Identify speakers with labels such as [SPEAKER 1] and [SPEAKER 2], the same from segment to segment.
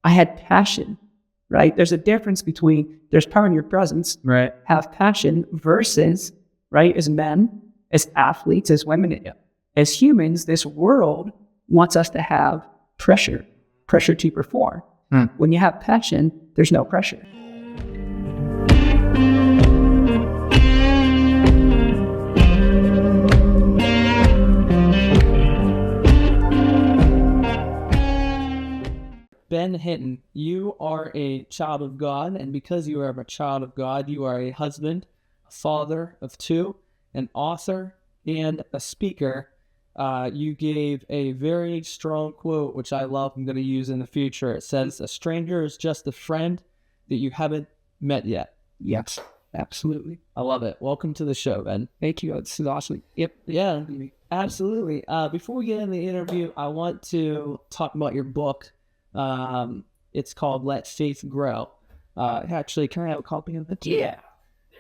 [SPEAKER 1] I had passion, right? There's a difference between there's power in your presence,
[SPEAKER 2] Right.
[SPEAKER 1] have passion versus, right, as men, as athletes, as women, as humans, this world wants us to have pressure to perform. When you have passion, there's no pressure.
[SPEAKER 2] Ben Hinton, you are a child of God, and because you are a child of God, you are a husband, a father of two, an author, and a speaker. You gave a very strong quote, which I love. I'm going to use in the future. It says, "A stranger is just a friend that you haven't met yet."
[SPEAKER 1] Yes, absolutely.
[SPEAKER 2] I love it. Welcome to the show, Ben.
[SPEAKER 1] Thank you. This is awesome.
[SPEAKER 2] Yep. Yeah, absolutely. Before we get in the interview, I want to talk about your book. It's called Let Faith Grow. Actually, can I have a copy of it?
[SPEAKER 1] Yeah.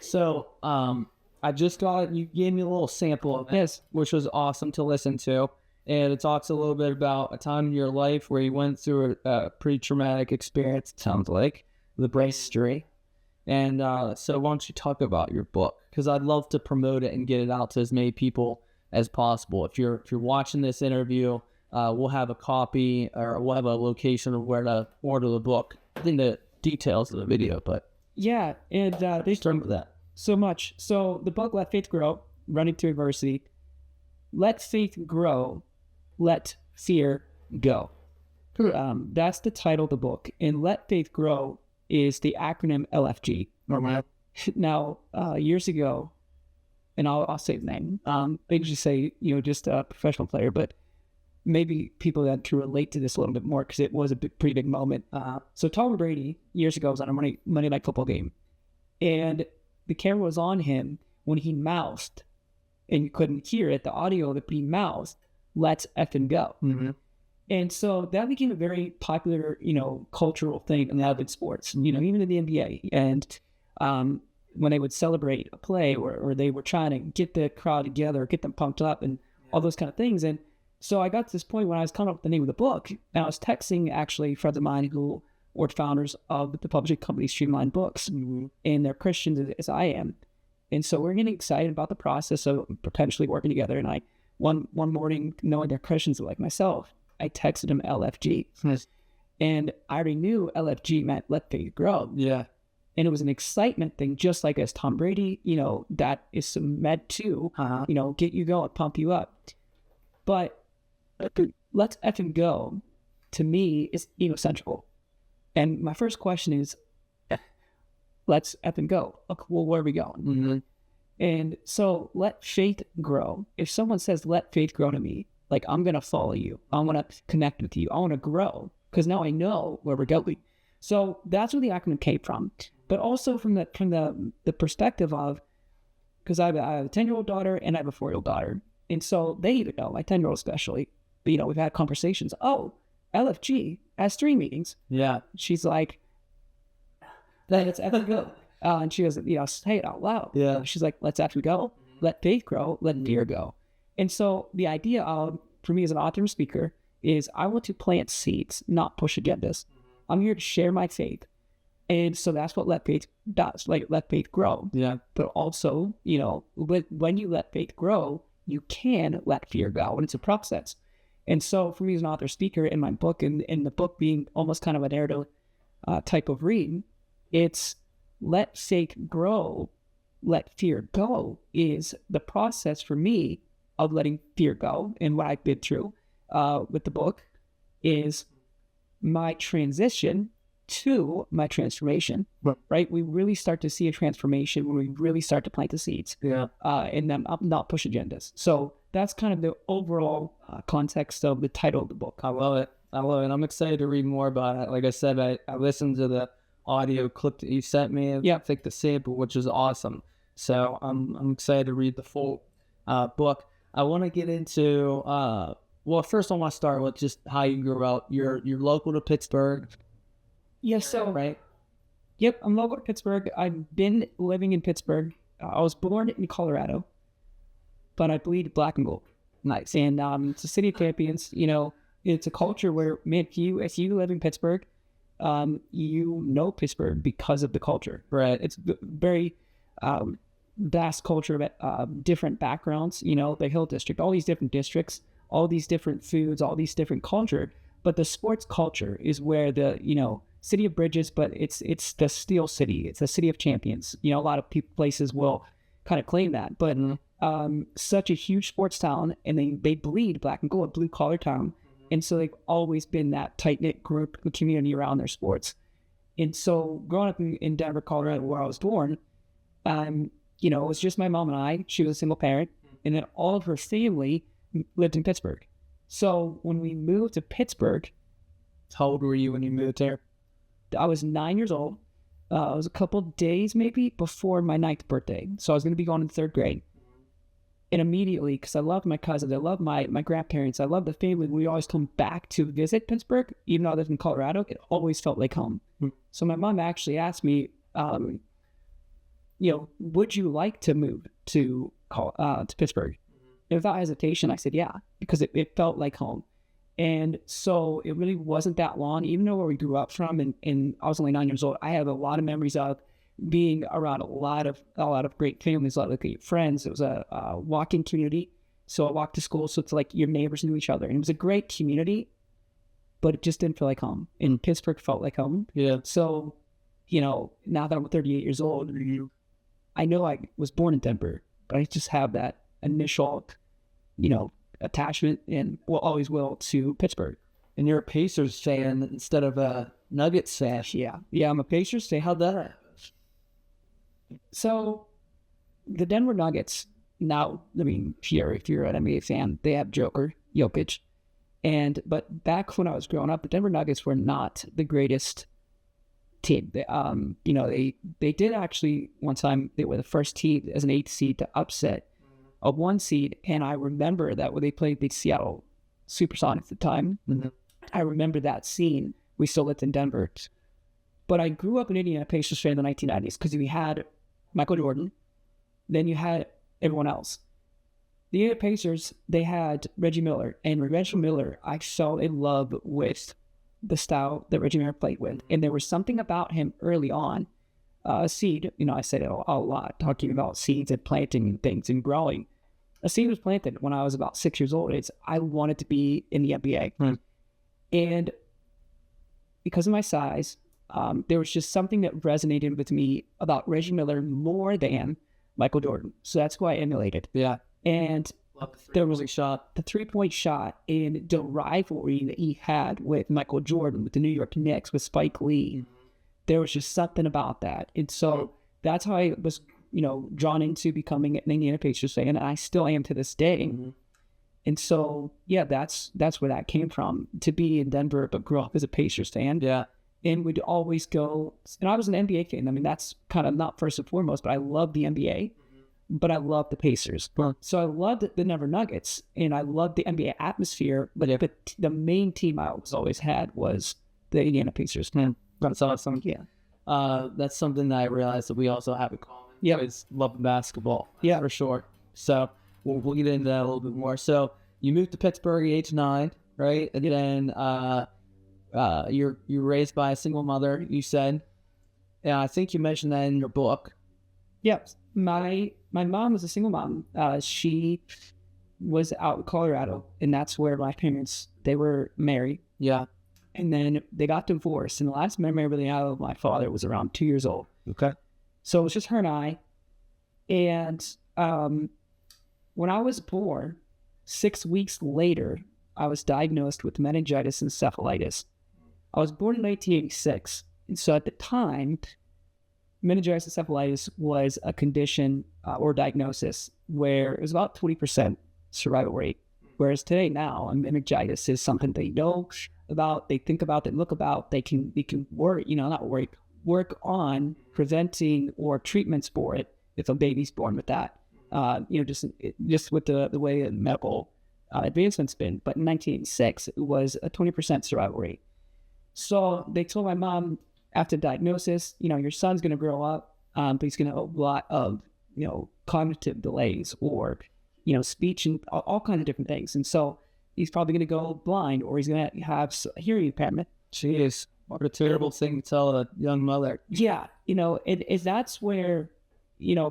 [SPEAKER 2] So, I just got it. You gave me a little sample of this, which was awesome to listen to. And it talks a little bit about a time in your life where you went through a pretty traumatic experience, it sounds like, the brain injury. And so why don't you talk about your book? Because I'd love to promote it and get it out to as many people as possible. If you're watching this interview, we'll have a copy, or we'll have a location of where to order the book. I think the details of the video, but
[SPEAKER 1] yeah, and
[SPEAKER 2] they start with that
[SPEAKER 1] so much. So the book, Let Faith Grow, Running to Adversity. Let faith grow, let fear go. That's the title of the book. And Let Faith Grow is the acronym LFG. Now, years ago, and I'll say the name. They just say, just a professional player, but maybe people that can relate to this a little bit more because it was a pretty big moment. So Tom Brady, years ago, was on a Monday Night Football game. And the camera was on him when he mouthed, and you couldn't hear it, the audio that he mouthed, "Let's effing go."
[SPEAKER 2] Mm-hmm.
[SPEAKER 1] And so that became a very popular, cultural thing in sports, even in the NBA. And when they would celebrate a play or they were trying to get the crowd together, get them pumped up and all those kind of things. And so I got to this point when I was coming up with the name of the book, and I was texting actually friends of mine who were founders of the publishing company Streamline Books, and they're Christians as I am. And so we're getting excited about the process of potentially working together. And one morning, knowing they're Christians like myself, I texted them LFG.
[SPEAKER 2] Yes.
[SPEAKER 1] And I already knew LFG meant Let Faith Grow.
[SPEAKER 2] Yeah. And
[SPEAKER 1] it was an excitement thing, just like as Tom Brady, that is meant to, get you going, pump you up. But let's effing go, to me, is essential. And my first question is, let's effing go. Okay, well, where are we going?
[SPEAKER 2] Mm-hmm.
[SPEAKER 1] And so let faith grow. If someone says, let faith grow to me, like, I'm going to follow you. I want to connect with you. I want to grow because now I know where we're going. So that's where the acronym came from. But also from the perspective of, because I have a 10-year-old daughter and I have a 4-year-old daughter. And so they even know, my 10-year-old especially, but, we've had conversations. Oh, LFG has 3 meetings.
[SPEAKER 2] Yeah.
[SPEAKER 1] She's like, let's effing go. And she goes, say it out loud.
[SPEAKER 2] Yeah.
[SPEAKER 1] She's like, let's effing go. Let faith grow. Let fear go. And so the idea of, for me as an author and speaker, is I want to plant seeds, not push agendas. I'm here to share my faith. And so that's what Let Faith does, like let faith grow.
[SPEAKER 2] Yeah.
[SPEAKER 1] But also, when you let faith grow, you can let fear go, and it's a process. And so for me as an author speaker in my book, and the book being almost kind of a narrative type of read, it's let faith grow, let fear go is the process for me of letting fear go. And what I've been through with the book is my transition to my transformation, right? We really start to see a transformation when we really start to plant the seeds, and then not push agendas. So that's kind of the overall context of the title of the book.
[SPEAKER 2] I love it. I'm excited to read more about it. Like I said, I listened to the audio clip that you sent me.
[SPEAKER 1] Yeah,
[SPEAKER 2] I think the sample, which is awesome. So I'm excited to read the full book. I want to get into well, first I want to start with just how you grew up. You're local to Pittsburgh.
[SPEAKER 1] Yes, so
[SPEAKER 2] right.
[SPEAKER 1] Yep, I'm local to Pittsburgh. I've been living in Pittsburgh. I was born in Colorado, but I bleed black and gold.
[SPEAKER 2] Nice.
[SPEAKER 1] And it's a city of champions. It's a culture where, man, if you live in Pittsburgh, you know Pittsburgh because of the culture.
[SPEAKER 2] Right.
[SPEAKER 1] It's very vast culture of different backgrounds, you know, the Hill District, all these different districts, all these different foods, all these different culture. But the sports culture is where the, you know, city of bridges, but it's the Steel City. It's the city of champions. You know, a lot of places will kind of claim that. But such a huge sports town, and they bleed black and gold, blue collar town. And so they've always been that tight-knit group community around their sports. And so growing up in Denver, Colorado, where I was born, you know, it was just my mom and I. She was a single parent. And then all of her family lived in Pittsburgh. So when we moved to Pittsburgh...
[SPEAKER 2] How old were you when you moved there?
[SPEAKER 1] I was 9 years old. It was a couple days maybe before my 9th birthday. So I was going to be going in 3rd grade. And immediately, because I loved my cousins, I loved my grandparents, I loved the family, we always come back to visit Pittsburgh, even though I lived in Colorado, it always felt like home. So my mom actually asked me, you know, would you like to move to Pittsburgh? And without hesitation, I said, yeah, because it felt like home. And so it really wasn't that long, even though where we grew up from, and I was only 9 years old, I have a lot of memories of being around a lot of great families, a lot of great friends. It was a walking community. So I walked to school. So it's like your neighbors knew each other. And it was a great community, but it just didn't feel like home. And Pittsburgh felt like home.
[SPEAKER 2] Yeah.
[SPEAKER 1] So, you know, now that I'm 38 years old, I know I was born in Denver, but I just have that initial, you know, attachment and always will to Pittsburgh.
[SPEAKER 2] And you're a Pacers fan instead of a Nuggets fan.
[SPEAKER 1] Yeah, I'm a Pacers fan. How'd that happen? So, the Denver Nuggets, now, I mean, if you're an NBA fan, they have Jokic. But back when I was growing up, the Denver Nuggets were not the greatest team. They, you know, they did actually, one time, they were the first team as an 8th seed to upset a 1 seed. And I remember that when they played the Seattle Supersonics at the time, I remember that scene. We still lived in Denver. But I grew up an Indiana Pacers fan in the 1990s because we had Michael Jordan, then you had everyone else. The Indiana Pacers, they had Reggie Miller, and Reggie Miller, I fell in love with the style that Reggie Miller played with, and there was something about him early on. A seed, you know, I said it a lot, talking about seeds and planting and things and growing. A seed was planted when I was about 6 years old. I wanted to be in the NBA. And because of my size, there was just something that resonated with me about Reggie Miller more than Michael Jordan. So that's who I emulated.
[SPEAKER 2] Yeah.
[SPEAKER 1] And there was the 3-point shot, and the rivalry that he had with Michael Jordan, with the New York Knicks, with Spike Lee. There was just something about that. And so that's how I was, you know, drawn into becoming an Indiana Pacers fan, and I still am to this day. And so, yeah, that's where that came from, to be in Denver, but grow up as a Pacers fan.
[SPEAKER 2] Yeah.
[SPEAKER 1] And we'd always go, and I was an NBA fan. I mean, that's kind of not first and foremost, but I love the NBA, but I love the Pacers. So I loved the Denver Nuggets, and I loved the NBA atmosphere, but the main team I always had was the Indiana Pacers.
[SPEAKER 2] That's awesome.
[SPEAKER 1] Yeah.
[SPEAKER 2] That's something that I realized that we also have in common. Yeah. Is love basketball.
[SPEAKER 1] Yeah.
[SPEAKER 2] For sure. So we'll get into that a little bit more. So you moved to Pittsburgh at age 9, right? And then you're raised by a single mother, you said. Yeah, I think you mentioned that in your book.
[SPEAKER 1] Yep. My mom was a single mom. She was out in Colorado, and that's where my parents, they were married.
[SPEAKER 2] Yeah.
[SPEAKER 1] And then they got divorced. And the last memory I really had of my father was around 2 years old.
[SPEAKER 2] Okay.
[SPEAKER 1] So it was just her and I. And when I was born, 6 weeks later, I was diagnosed with meningitis and encephalitis. I was born in 1986. And so at the time, meningitis encephalitis was a condition or diagnosis where it was about 20% survival rate. Whereas today now, meningitis is something they know about, they think about, they look about, they can work, work on preventing or treatments for it if a baby's born with that. Just with the way that medical advancement's been. But in 1986, it was a 20% survival rate. So they told my mom after diagnosis, your son's going to grow up, but he's going to have a lot of, cognitive delays or, speech and all kinds of different things. And so he's probably going to go blind, or he's going to have a hearing impairment.
[SPEAKER 2] Jeez. What a terrible thing to tell a young mother.
[SPEAKER 1] Yeah, that's where,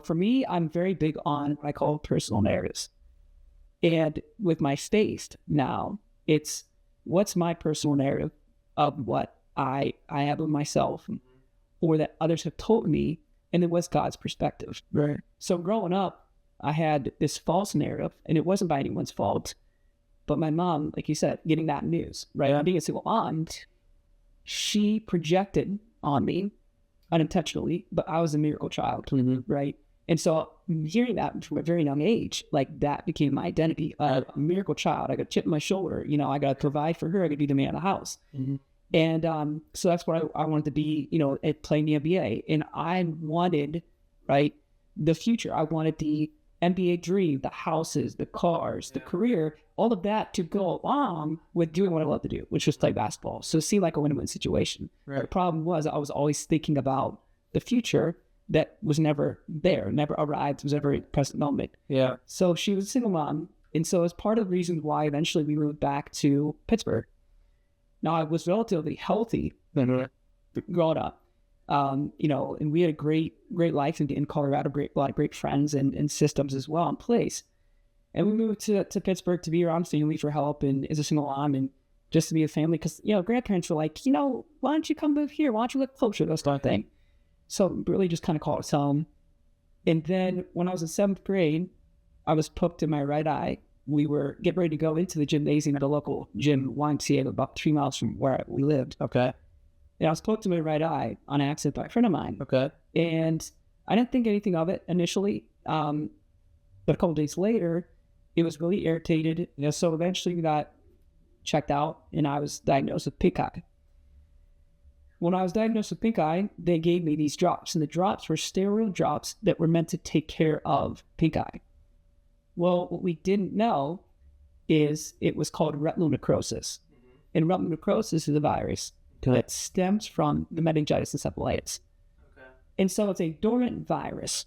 [SPEAKER 1] for me, I'm very big on what I call personal narratives. And with my faith now, it's what's my personal narrative of what I have of myself or that others have told me, and then what's God's perspective.
[SPEAKER 2] Right.
[SPEAKER 1] So growing up, I had this false narrative, and it wasn't by anyone's fault. But my mom, like you said, getting that news, right?
[SPEAKER 2] Yeah.
[SPEAKER 1] Being a single mom, she projected on me unintentionally, but I was a miracle child, right? And so hearing that from a very young age, like that became my identity. A miracle child. I got a chip on my shoulder. I got to provide for her. I got to be the man of the house. And so that's what I wanted to be, at playing the NBA. And I wanted, right, the future. I wanted the NBA dream, the houses, the cars, the career, all of that to go along with doing what I love to do, which was play basketball. So it seemed like a win-win situation.
[SPEAKER 2] Right.
[SPEAKER 1] The problem was I was always thinking about the future that was never there, never arrived, was never a present moment.
[SPEAKER 2] Yeah.
[SPEAKER 1] So she was a single mom. And so it's part of the reason why eventually we moved back to Pittsburgh. Now, I was relatively healthy growing up, and we had a great life in Colorado, a lot of great friends and systems as well in place. And we moved to Pittsburgh to be around family for help and as a single mom and just to be a family because, grandparents were like, why don't you come move here? Why don't you look closer? Those kind of thing. So really just kind of called us home. And then when I was in 7th grade, I was poked in my right eye. We were getting ready to go into the gymnasium at a local gym, YMCA, about 3 miles from where we lived.
[SPEAKER 2] Okay.
[SPEAKER 1] And I was poked in my right eye on accident by a friend of mine.
[SPEAKER 2] Okay.
[SPEAKER 1] And I didn't think anything of it initially. But a couple of days later, it was really irritated. So eventually we got checked out and I was diagnosed with pink eye. When I was diagnosed with pink eye, they gave me these drops. And the drops were steroid drops that were meant to take care of pink eye. Well, what we didn't know is it was called retinal necrosis. And retinal necrosis is a virus that stems from the meningitis encephalitis. Okay. And so it's a dormant virus.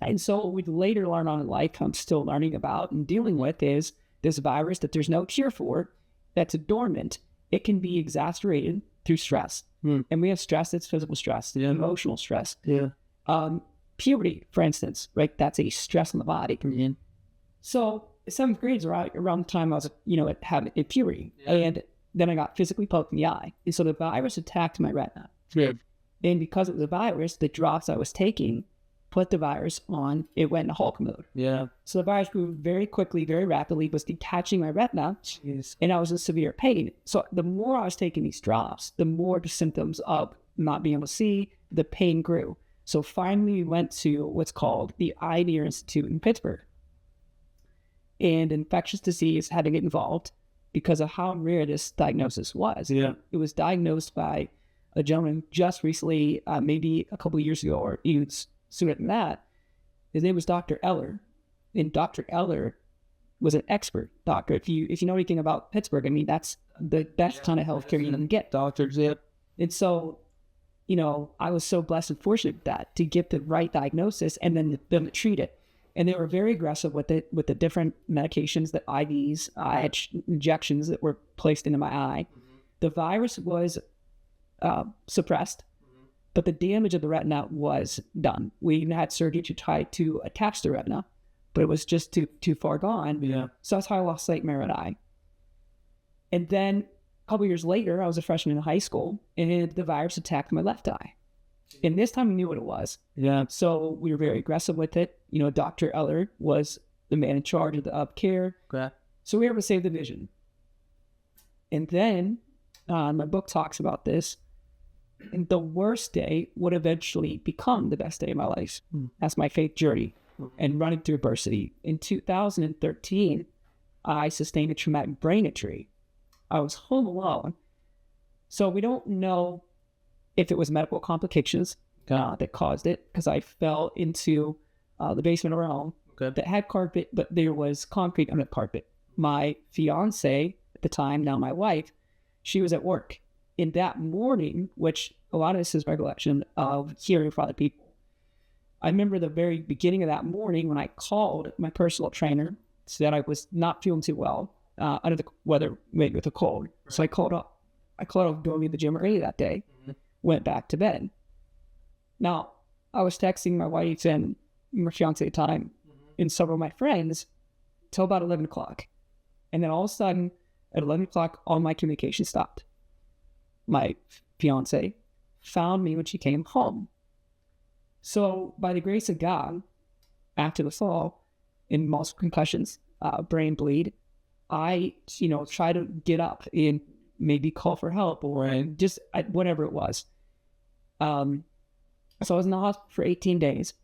[SPEAKER 1] And so what we'd later learn on in life, I'm still learning about and dealing with, is this virus that there's no cure for, that's dormant. It can be exacerbated through stress. And we have stress that's physical stress, emotional stress. Yeah. Puberty, for instance, right? That's a stress on the body. So 7th grade is around the time I was, having a puberty. Yeah. And then I got physically poked in the eye. And so the virus attacked my retina. Yeah. And because it was a virus, the drops I was taking put the virus on, it went into Hulk mode. Yeah. So the virus grew very quickly, very rapidly, was detaching my retina. Jeez. And I was in severe pain. So the more I was taking these drops, the more the symptoms of not being able to see, the pain grew. So finally we went to what's called the Eye and Ear Institute in Pittsburgh. And infectious disease had to get involved because of how rare this diagnosis was. Yeah. It was diagnosed by a gentleman just recently, maybe a couple of years ago, or even sooner than that. His name was Dr. Eller. And Dr. Eller was an expert doctor. If you know anything about Pittsburgh, I mean, that's the best kind of healthcare you can get. Doctors, yeah. And so, I was so blessed and fortunate with that to get the right diagnosis and then them to treat it. And they were very aggressive with it, with the different medications, the IVs, injections that were placed into my eye. The virus was suppressed, but the damage of the retina was done. We even had surgery to try to attach the retina, but it was just too far gone. Yeah. So that's how I lost sight in my right eye. And then a couple years later, I was a freshman in high school, and the virus attacked my left eye. And this time we knew what it was. Yeah. So we were very aggressive with it. Dr. Eller was the man in charge of the care. Okay. So we were able to save the vision. And then my book talks about this. And the worst day would eventually become the best day of my life. That's my faith journey and running through adversity. In 2013, I sustained a traumatic brain injury. I was home alone. So we don't know if it was medical complications that caused it, because I fell into the basement of our home that had carpet, but there was concrete under the carpet. My fiance at the time, now my wife, she was at work. In that morning, which a lot of this is recollection of hearing from other people, I remember the very beginning of that morning when I called my personal trainer, said I was not feeling too well, under the weather, maybe with a cold. So I called up I called off going to the gym early that day, went back to bed. Now, I was texting my wife and my fiance at the time and some of my friends till about 11 o'clock. And then all of a sudden, at 11 o'clock, all my communication stopped. My fiance found me when she came home. So by the grace of God, after the fall, in multiple concussions, brain bleed, I, try to get up and maybe call for help or just whatever it was. So I was in the hospital for 18 days.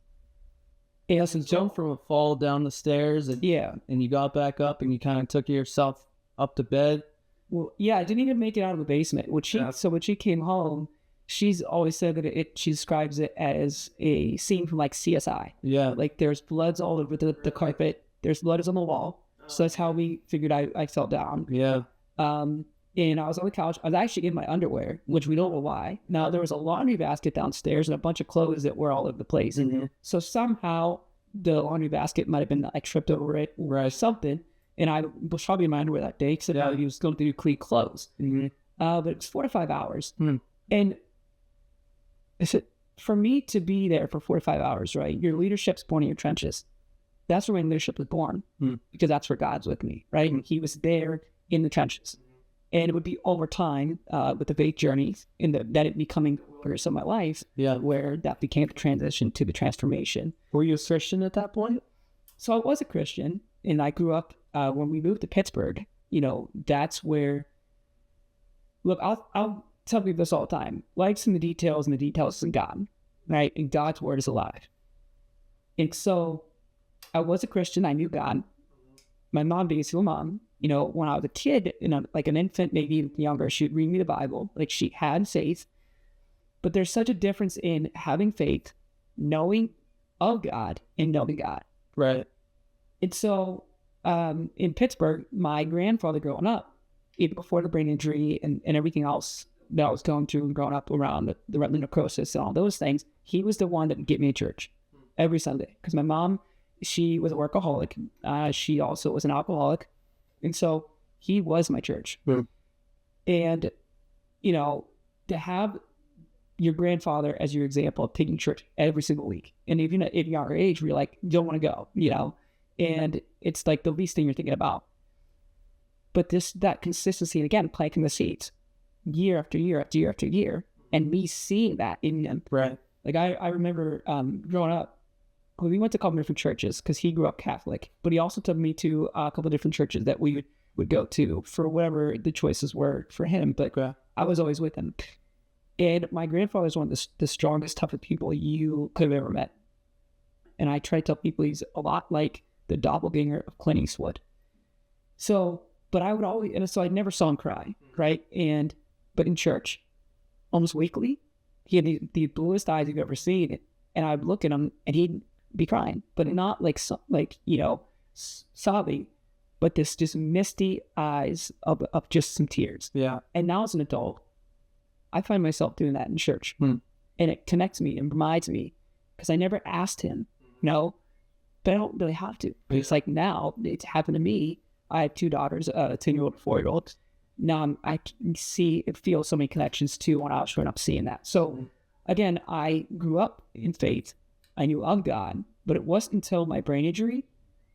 [SPEAKER 2] And so jumped from a fall down the stairs and you got back up and you kind of took yourself up to bed.
[SPEAKER 1] Well, yeah, I didn't even make it out of the basement. So when she came home, she's always said that she describes it as a scene from like CSI.
[SPEAKER 2] Yeah.
[SPEAKER 1] Like there's bloods all over the carpet. There's blood on the wall. So that's how we figured I fell down.
[SPEAKER 2] Yeah.
[SPEAKER 1] And I was on the couch. I was actually in my underwear, which we don't know why. Now, there was a laundry basket downstairs and a bunch of clothes that were all over the place.
[SPEAKER 2] Mm-hmm.
[SPEAKER 1] So somehow the laundry basket might have been like tripped over it or something. And I was probably in my underwear that day because I was going to do clean clothes.
[SPEAKER 2] Mm-hmm.
[SPEAKER 1] But it was 4 to 5 hours.
[SPEAKER 2] Mm-hmm.
[SPEAKER 1] And for me to be there for 4 to 5 hours, right? Your leadership's born in your trenches. That's where my leadership was born because that's where God's with me, right? And he was there in the trenches. And it would be over time with the faith journey and that it becoming years of my life where that became the transition to the transformation.
[SPEAKER 2] Were you a Christian at that point?
[SPEAKER 1] So I was a Christian and I grew up when we moved to Pittsburgh, that's where, look, I'll tell people this all the time. Life's in the details and the details is in God, right? And God's word is alive. And so I was a Christian. I knew God. My mom being a single mom, when I was a kid, like an infant, maybe even younger, she'd read me the Bible. Like she had faith. But there's such a difference in having faith, knowing of God, and knowing God.
[SPEAKER 2] Right.
[SPEAKER 1] And so in Pittsburgh, my grandfather growing up, even before the brain injury and everything else that I was going through and growing up around the retinal necrosis and all those things, he was the one that would get me to church every Sunday. Because my mom, she was a workaholic. She also was an alcoholic. And so he was my church.
[SPEAKER 2] Mm.
[SPEAKER 1] And, to have your grandfather as your example of taking church every single week. And even at a younger age, where you're like, you don't want to go, and it's like the least thing you're thinking about. But that consistency, and again, planting the seeds year after year after year after year, and me seeing that in him.
[SPEAKER 2] Right.
[SPEAKER 1] Like I remember growing up, we went to a couple different churches because he grew up Catholic, but he also took me to a couple different churches that we would go to for whatever the choices were for him. But I was always with him. And my grandfather is one of the strongest, toughest people you could have ever met. And I try to tell people he's a lot like the doppelganger of Clint Eastwood. So, but I would always, and so I never saw him cry, right? But in church, almost weekly, he had the bluest eyes you've ever seen. And I'd look at him and he'd be crying, but not like sobbing, but this just misty eyes of just some tears.
[SPEAKER 2] Yeah.
[SPEAKER 1] And now as an adult, I find myself doing that in church, and it connects me and reminds me because I never asked him, but I don't really have to. But it's like now it's happened to me. I have 2 daughters, a 10-year-old, 4-year-old. Now I can see and feel so many connections too when I was growing up seeing that. So again, I grew up in faith. I knew of God, but it wasn't until my brain injury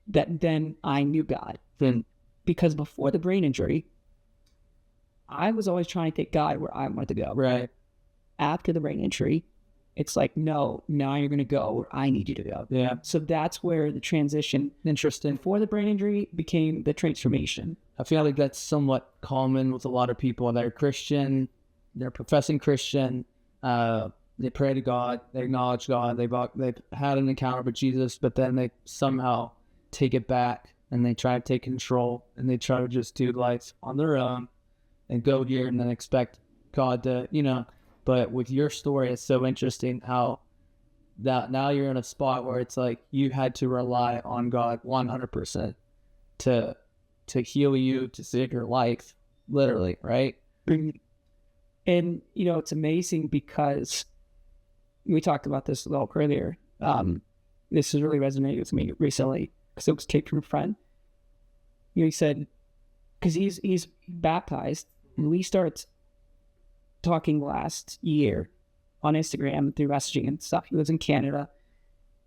[SPEAKER 1] that then I knew God. Because before the brain injury, I was always trying to take God where I wanted to go.
[SPEAKER 2] Right.
[SPEAKER 1] After the brain injury, it's like, no, now you're going to go where I need you to go.
[SPEAKER 2] Yeah.
[SPEAKER 1] So that's where the transition,
[SPEAKER 2] interesting,
[SPEAKER 1] for the brain injury became the transformation.
[SPEAKER 2] I feel like that's somewhat common with a lot of people. They're Christian, they're professing Christian, they pray to God, they acknowledge God, they've had an encounter with Jesus, but then they somehow take it back and they try to take control and they try to just do life on their own and go here and then expect God to, but with your story, it's so interesting how that now you're in a spot where it's like you had to rely on God 100% to heal you, to save your life, literally, right?
[SPEAKER 1] And, it's amazing because we talked about this a little earlier. This has really resonated with me recently because it was taped from a friend. He said, because he's baptized, and he starts talking last year on Instagram through messaging and stuff. He lives in Canada.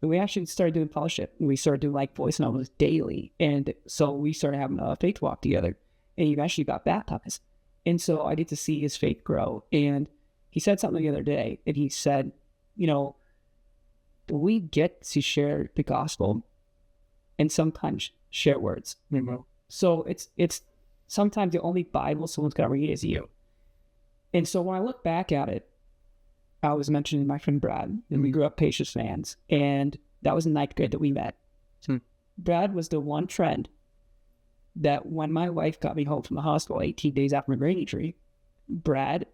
[SPEAKER 1] And we actually started doing fellowship. We started doing like voice novels daily. And so we started having a faith walk together. And he eventually got baptized. And so I get to see his faith grow. And he said something the other day. And he said, you know, we get to share the gospel and sometimes share words. Mm-hmm. So it's sometimes the only Bible someone's going to read is you. And so when I look back at it, I was mentioning my friend Brad, and we grew up Pacers fans, and that was in ninth grade that we met. Brad was the one friend that when my wife got me home from the hospital 18 days after my brain injury, Brad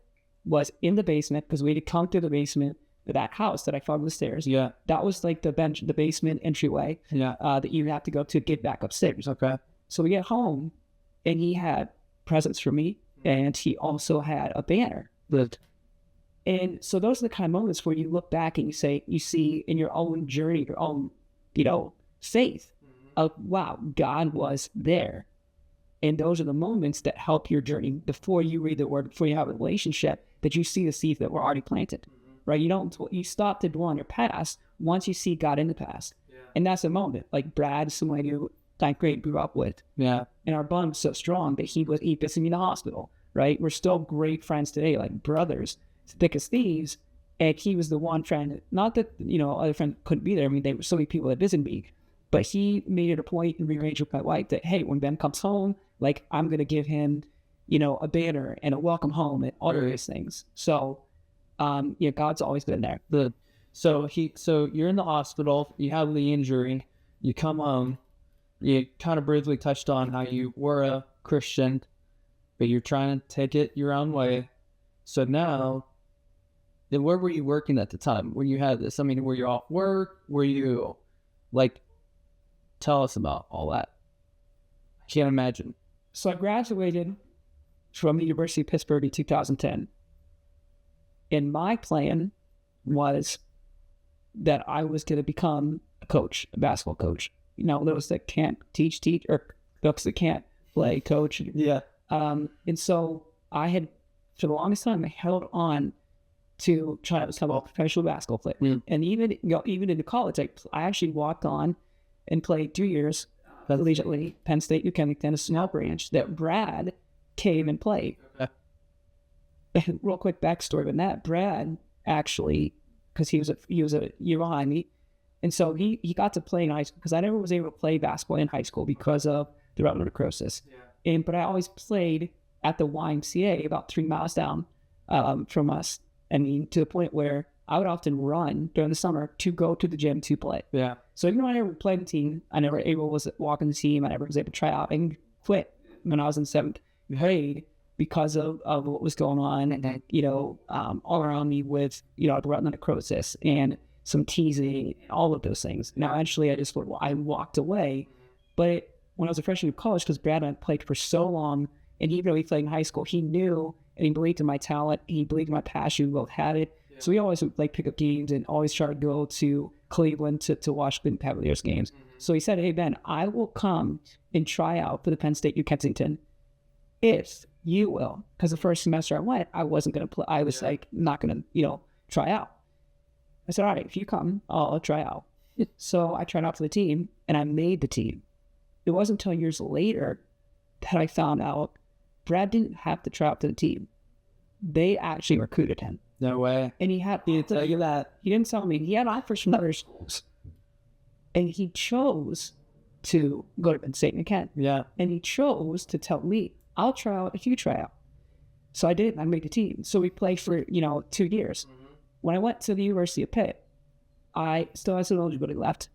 [SPEAKER 1] was in the basement because we had to come through the basement of that house that I found on the stairs. Yeah. That was like the basement entryway that you have to go to get back upstairs. Okay. So we get home, and he had presents for me, and he also had a banner. And so those are the kind of moments where you look back and you see in your own journey, your own, faith of, wow, God was there. And those are the moments that help your journey before you read the word, before you have a relationship, that you see the seeds that were already planted, right? You stop to dwell on your past once you see God in the past. Yeah. And that's a moment. Like Brad, someone who ninth grade grew up with. Yeah. And our bond was so strong that he visited me in the hospital, right? We're still great friends today, like brothers. Thick as thieves, and he was the one friend, not that, other friends couldn't be there. I mean, there were so many people that visited me, but he made it a point and rearranged with my wife that, hey, when Ben comes home, like, I'm going to give him, a banner and a welcome home and all of these things. So, God's always been there.
[SPEAKER 2] So you're in the hospital, you have the injury, you come home, you kind of briefly touched on how you were a Christian, but you're trying to take it your own way. So now, then where were you working at the time when you had this? I mean, were you off work? Were you, tell us about all that. I can't imagine.
[SPEAKER 1] So I graduated from the University of Pittsburgh in 2010. And my plan was that I was going to become a coach, a basketball coach. Those that can't teach, or those that can't play, coach. Yeah. And so I had, for the longest time, I held on to try to become a professional basketball player. And even into college, I actually walked on and played 2 years collegiately, Penn State, New Kennington, a small branch that Brad came and played. Okay. Real quick backstory on that. Brad actually, because he was a year behind me, and so he got to play in high school, because I never was able to play basketball in high school because of the retinal necrosis. Yeah. But I always played at the YMCA about 3 miles down from us. I mean, to the point where I would often run during the summer to go to the gym to play. Yeah. So even though I never played the team, I never was walking the team, I never was able to try out and quit when I was in 7th grade because of what was going on, and then, all around me with, the retinal necrosis and some teasing, all of those things. Now, eventually I walked away, but when I was a freshman in college, because Brad and I played for so long, and even though he played in high school, he knew and he believed in my talent, he believed in my passion, we both had it. Yeah. So we always would pick up games and always try to go to Cleveland to watch Cleveland Cavaliers games. Mm-hmm. So he said, hey, Ben, I will come and try out for the Penn State New Kensington if you will. Because the first semester I went, I wasn't going to play. I was not going to, try out. I said, all right, if you come, I'll try out. So I tried out for the team, and I made the team. It wasn't until years later that I found out Brad didn't have to try out for the team. They actually recruited him.
[SPEAKER 2] No way.
[SPEAKER 1] And he didn't tell you that. He didn't tell me. He had offers from other schools. And he chose to go to Penn State and Kent. Yeah. And he chose to tell me, I'll try out if you try out. So I did. I made the team. So we played for, 2 years. Mm-hmm. When I went to the University of Pitt, I still had some eligibility left.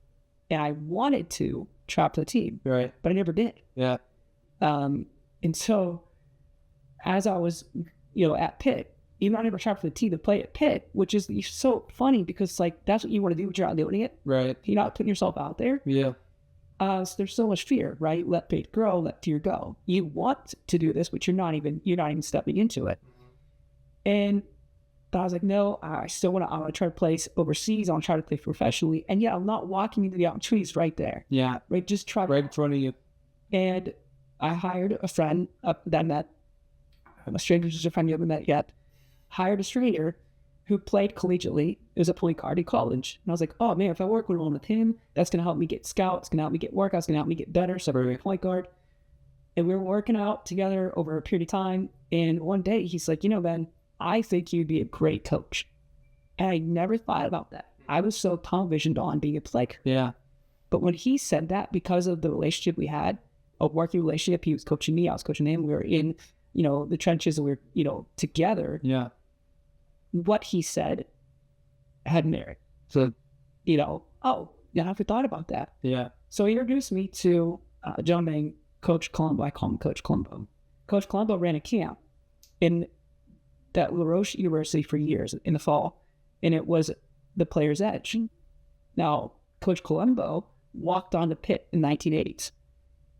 [SPEAKER 1] And I wanted to try out for the team. Right. But I never did. Yeah. And so as I was, at Pitt, even though I never tried for the team to play at Pitt, which is so funny because that's what you want to do, but you're not doing it. Right. You're not putting yourself out there. Yeah. So there's so much fear, right? Let faith grow, let fear go. You want to do this, but you're not even stepping into it. Mm-hmm. And I was like, no, I want to try to play overseas. I want to try to play professionally. And I'm not walking into the opportunities right there. Yeah. Right. Just try
[SPEAKER 2] right in front of you.
[SPEAKER 1] And I hired a friend that I met. I'm a stranger, just a friend you haven't met yet. hired a trainer who played collegiately as a point guard in college. And I was like, oh man, if I work with him, that's going to help me get scouts, going to help me get workouts, going to help me get better. So I'm a point guard. And we were working out together over a period of time. And one day he's like, Ben, I think you'd be a great coach. And I never thought about that. I was so tunnel visioned on being a player.
[SPEAKER 2] Yeah.
[SPEAKER 1] But when he said that, because of the relationship we had, a working relationship, he was coaching me, I was coaching him, we were in, the trenches, and we were, together.
[SPEAKER 2] Yeah.
[SPEAKER 1] What he said had merit.
[SPEAKER 2] So,
[SPEAKER 1] oh, yeah, I haven't thought about that.
[SPEAKER 2] Yeah.
[SPEAKER 1] So he introduced me to a gentleman named Coach Colombo. I call him Coach Colombo. Coach Colombo ran a camp in that La Roche University for years in the fall, and it was the Player's Edge. Now, Coach Colombo walked on the pit in the 1980s,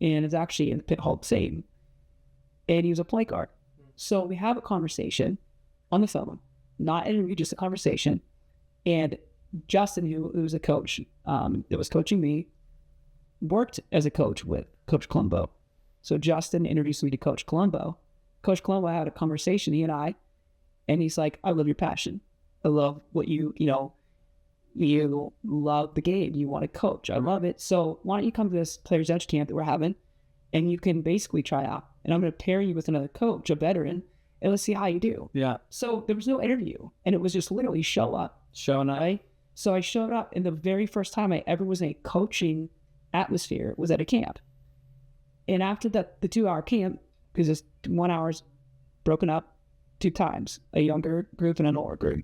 [SPEAKER 1] and is actually in the Pit Hall of Fame, and he was a point guard. So we have a conversation on the phone, not an interview, just a conversation, and Justin, who was a coach that was coaching me, worked as a coach with Coach Colombo. So Justin introduced me to Coach Colombo. Coach Colombo had a conversation, he and I, and he's like, I love your passion. I love what you love the game. You want to coach. I love it. So why don't you come to this Player's Edge camp that we're having, and you can basically try out. And I'm going to pair you with another coach, a veteran, and let's see how you do.
[SPEAKER 2] Yeah.
[SPEAKER 1] So there was no interview, and it was just literally show up.
[SPEAKER 2] Showing up.
[SPEAKER 1] Right? So I showed up, and the very first time I ever was in a coaching atmosphere was at a camp. And after the 2-hour camp, because it's 1 hour's broken up 2 times, a younger group and an older group.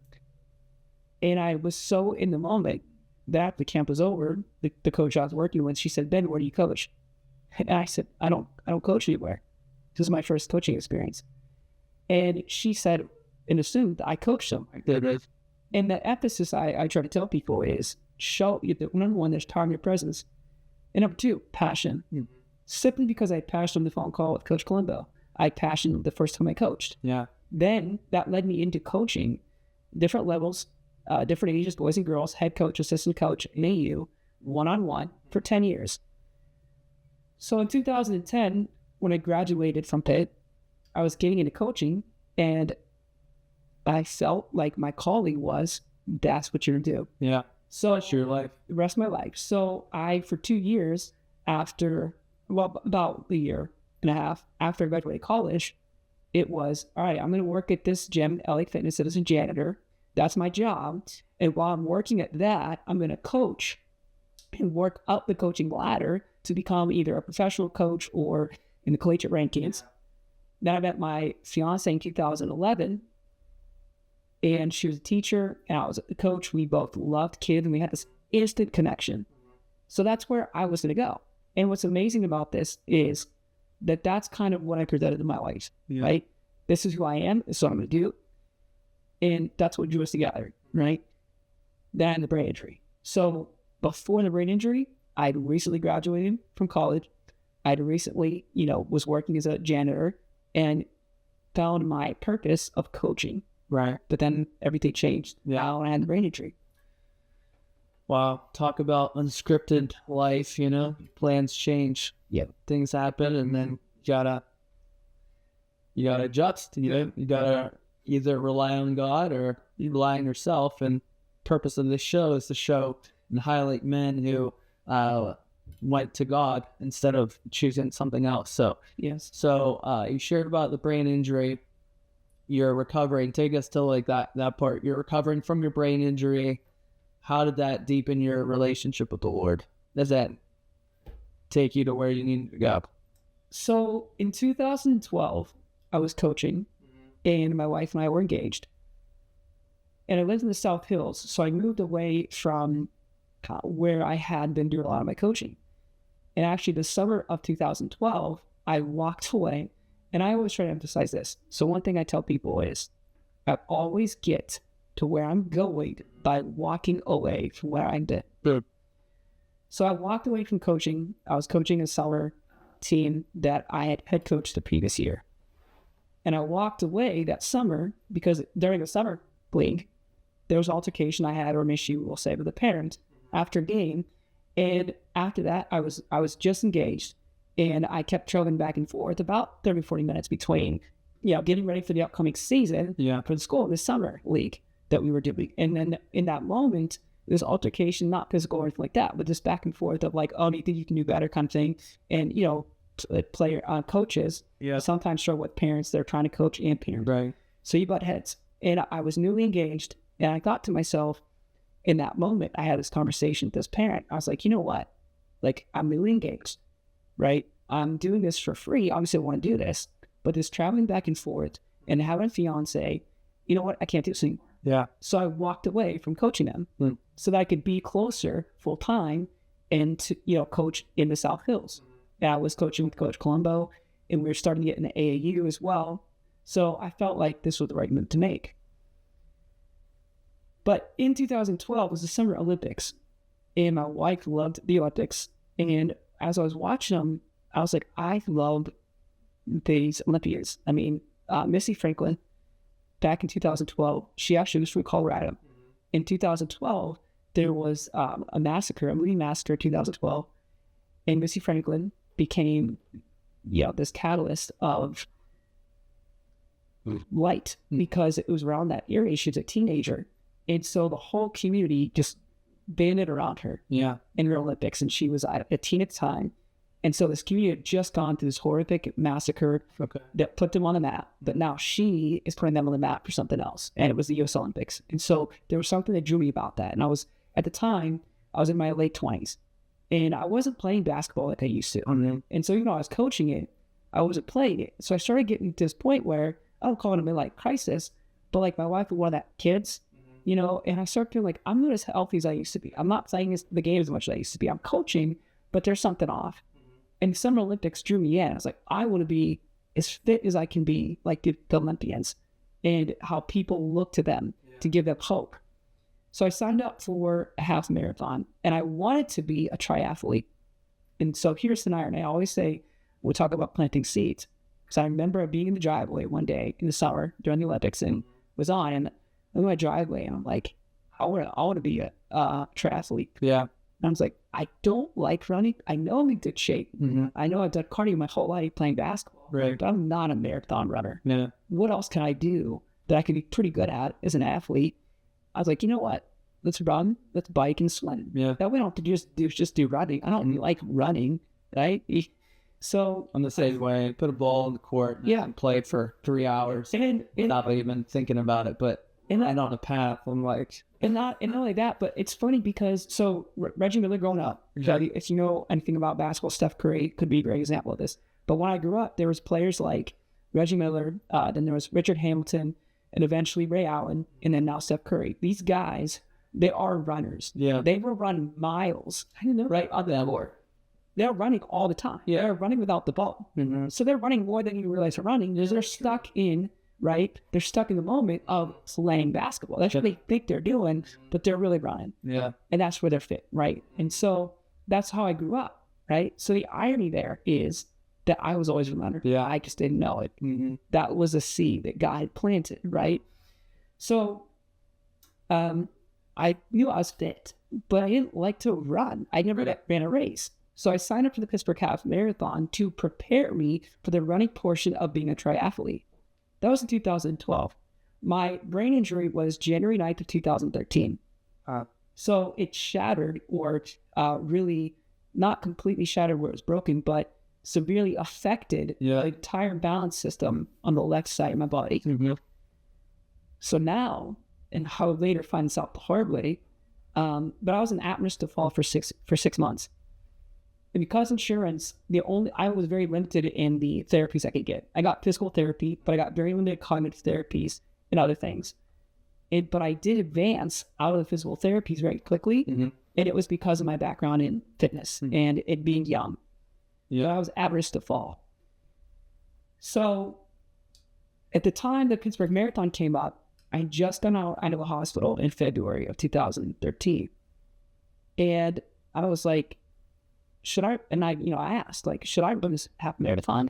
[SPEAKER 1] And I was so in the moment that the camp was over, the coach I was working with, she said, Ben, where do you coach? And I said, I don't coach anywhere. This is my first coaching experience. And she said, and assumed I coached somewhere. And the emphasis I try to tell people is show, number one, there's time, your presence. And number 2, passion. Mm-hmm. Simply because I had passion on the phone call with Coach Colombo. I had passion the first time I coached.
[SPEAKER 2] Yeah.
[SPEAKER 1] Then that led me into coaching, different levels, different ages, boys and girls, head coach, assistant coach, in AU, one-on-one for 10 years. So in 2010, when I graduated from Pitt, I was getting into coaching, and I felt like my calling was, that's what you're going to do.
[SPEAKER 2] Yeah.
[SPEAKER 1] So
[SPEAKER 2] it's your life.
[SPEAKER 1] The rest of my life. So for 2 years after, about a year and a half after I graduated college, it was, all right, I'm going to work at this gym, LA Fitness, as a janitor. That's my job. And while I'm working at that, I'm going to coach and work up the coaching ladder to become either a professional coach or in the collegiate rankings. Then I met my fiance in 2011, and she was a teacher, and I was a coach. We both loved kids, and we had this instant connection. So that's where I was going to go. And what's amazing about this is that that's kind of what I presented in my life, right? This is who I am. This is what I'm going to do. And that's what drew us together, right? Then the brain injury. So before the brain injury, I'd recently graduated from college. I'd recently, was working as a janitor and found my purpose of coaching.
[SPEAKER 2] Right.
[SPEAKER 1] But then everything changed.
[SPEAKER 2] Yeah.
[SPEAKER 1] Now I had the brain injury.
[SPEAKER 2] Wow. Talk about unscripted life, plans change.
[SPEAKER 1] Yeah.
[SPEAKER 2] Things happen, and then you gotta adjust. You gotta either rely on God or you rely on yourself. And purpose of this show is to show and highlight men who went to God instead of choosing something else. So
[SPEAKER 1] yes.
[SPEAKER 2] So you shared about the brain injury. You're recovering. Take us to like that part. You're recovering from your brain injury. How did that deepen your relationship with the Lord? Does that take you to where you need to go?
[SPEAKER 1] So in 2012, I was coaching, and my wife and I were engaged. And I lived in the South Hills, so I moved away from where I had been doing a lot of my coaching. And actually, the summer of 2012, I walked away, and I always try to emphasize this. So one thing I tell people is, I always get to where I'm going by walking away from where I'm at.
[SPEAKER 2] Good.
[SPEAKER 1] So I walked away from coaching. I was coaching a summer team that I had head coached the previous year. And I walked away that summer because during the summer league, there was an altercation I had, or an issue, we'll say, with a parent after a game. And after that, I was just engaged, and I kept traveling back and forth about 30, 40 minutes between getting ready for the upcoming season for the school, the summer league that we were doing. And then in that moment, there's altercation, not physical or anything like that, but just back and forth of like, oh, do you think you can do better kind of thing. And, player coaches sometimes struggle with parents. They're trying to coach and parent.
[SPEAKER 2] Right.
[SPEAKER 1] So you butt heads. And I was newly engaged, and I thought to myself, in that moment, I had this conversation with this parent. I was like, you know what? Like, I'm newly engaged, right? I'm doing this for free. Obviously, I want to do this, but this traveling back and forth and having a fiance, you know what? I can't do this anymore.
[SPEAKER 2] Yeah.
[SPEAKER 1] So I walked away from coaching them so that I could be closer full time and to, coach in the South Hills. And I was coaching with Coach Colombo, and we were starting to get in the AAU as well. So I felt like this was the right move to make. But in 2012 was the Summer Olympics, and my wife loved the Olympics. And as I was watching them, I was like, I love these Olympians. I mean, Missy Franklin, back in 2012, she actually was from Colorado. In 2012, there was a massacre, a movie massacre in 2012, and Missy Franklin became, this catalyst of light because it was around that area. She was a teenager. And so the whole community just banded around her in her Olympics. And she was a teen at the time. And so this community had just gone through this horrific massacre that put them on the map. But now she is putting them on the map for something else. And it was the U.S. Olympics. And so there was something that drew me about that. And at the time, I was in my late 20s. And I wasn't playing basketball like I used to. And so, I was coaching it. I wasn't playing it. So I started getting to this point where I don't call it a midlife crisis, but like my wife would want to have kids. And I started feeling like I'm not as healthy as I used to be. I'm not playing the game as much as I used to be. I'm coaching, but there's something off. And the Summer Olympics drew me in. I was like, I want to be as fit as I can be, like the Olympians, and how people look to them to give them hope. So I signed up for a half marathon, and I wanted to be a triathlete. And so here's the irony. I always say, we'll talk about planting seeds. So I remember being in the driveway one day in the summer during the Olympics and was on, and in my driveway, and I'm like, I want to be a triathlete.
[SPEAKER 2] Yeah.
[SPEAKER 1] And I was like, I don't like running. I know I'm in good shape. I know I've done cardio my whole life playing basketball.
[SPEAKER 2] Right.
[SPEAKER 1] But I'm not a marathon runner.
[SPEAKER 2] Yeah.
[SPEAKER 1] What else can I do that I could be pretty good at as an athlete? I was like, you know what? Let's run, let's bike and swim.
[SPEAKER 2] Yeah.
[SPEAKER 1] That way I don't have to just do running. I don't like running, right? So
[SPEAKER 2] I'm the same way. Put a ball in the court and play for 3 hours without even thinking about it. But and on the path, I'm like...
[SPEAKER 1] And not only that, but it's funny because, Reggie Miller growing up, if you know anything about basketball, Steph Curry could be a great example of this. But when I grew up, there was players like Reggie Miller, then there was Richard Hamilton, and eventually Ray Allen, and then now Steph Curry. These guys, they are runners. Yeah. They were running miles, right, on the court. They're running all the time. Yeah. They're running without the ball. So they're running more than you realize they're running. They're stuck in... Right? They're stuck in the moment of playing basketball. That's what they think they're doing, but they're really running. Yeah. And that's where they're fit, right? And so that's how I grew up, right? So the irony there is that I was always a runner. Yeah. I just didn't know it. That was a seed that God had planted, right? So I knew I was fit, but I didn't like to run. I never ran a race. So I signed up for the Pittsburgh Half Marathon to prepare me for the running portion of being a triathlete. That was in 2012. My brain injury was January 9th of 2013. So it shattered, or really not completely shattered where it was broken, but severely affected the entire balance system on the left side of my body. So now, and how I later find this out the hard way, but I was in at-risk to fall for six months. And because insurance, I was very limited in the therapies I could get. I got physical therapy, but I got very limited cognitive therapies and other things. But I did advance out of the physical therapies very quickly, and it was because of my background in fitness and it being young. Yeah, I was at risk to fall. So at the time the Pittsburgh Marathon came up, I had just gone out of a hospital in February of 2013. And I was like, should I, and I asked, like, should I run this half marathon?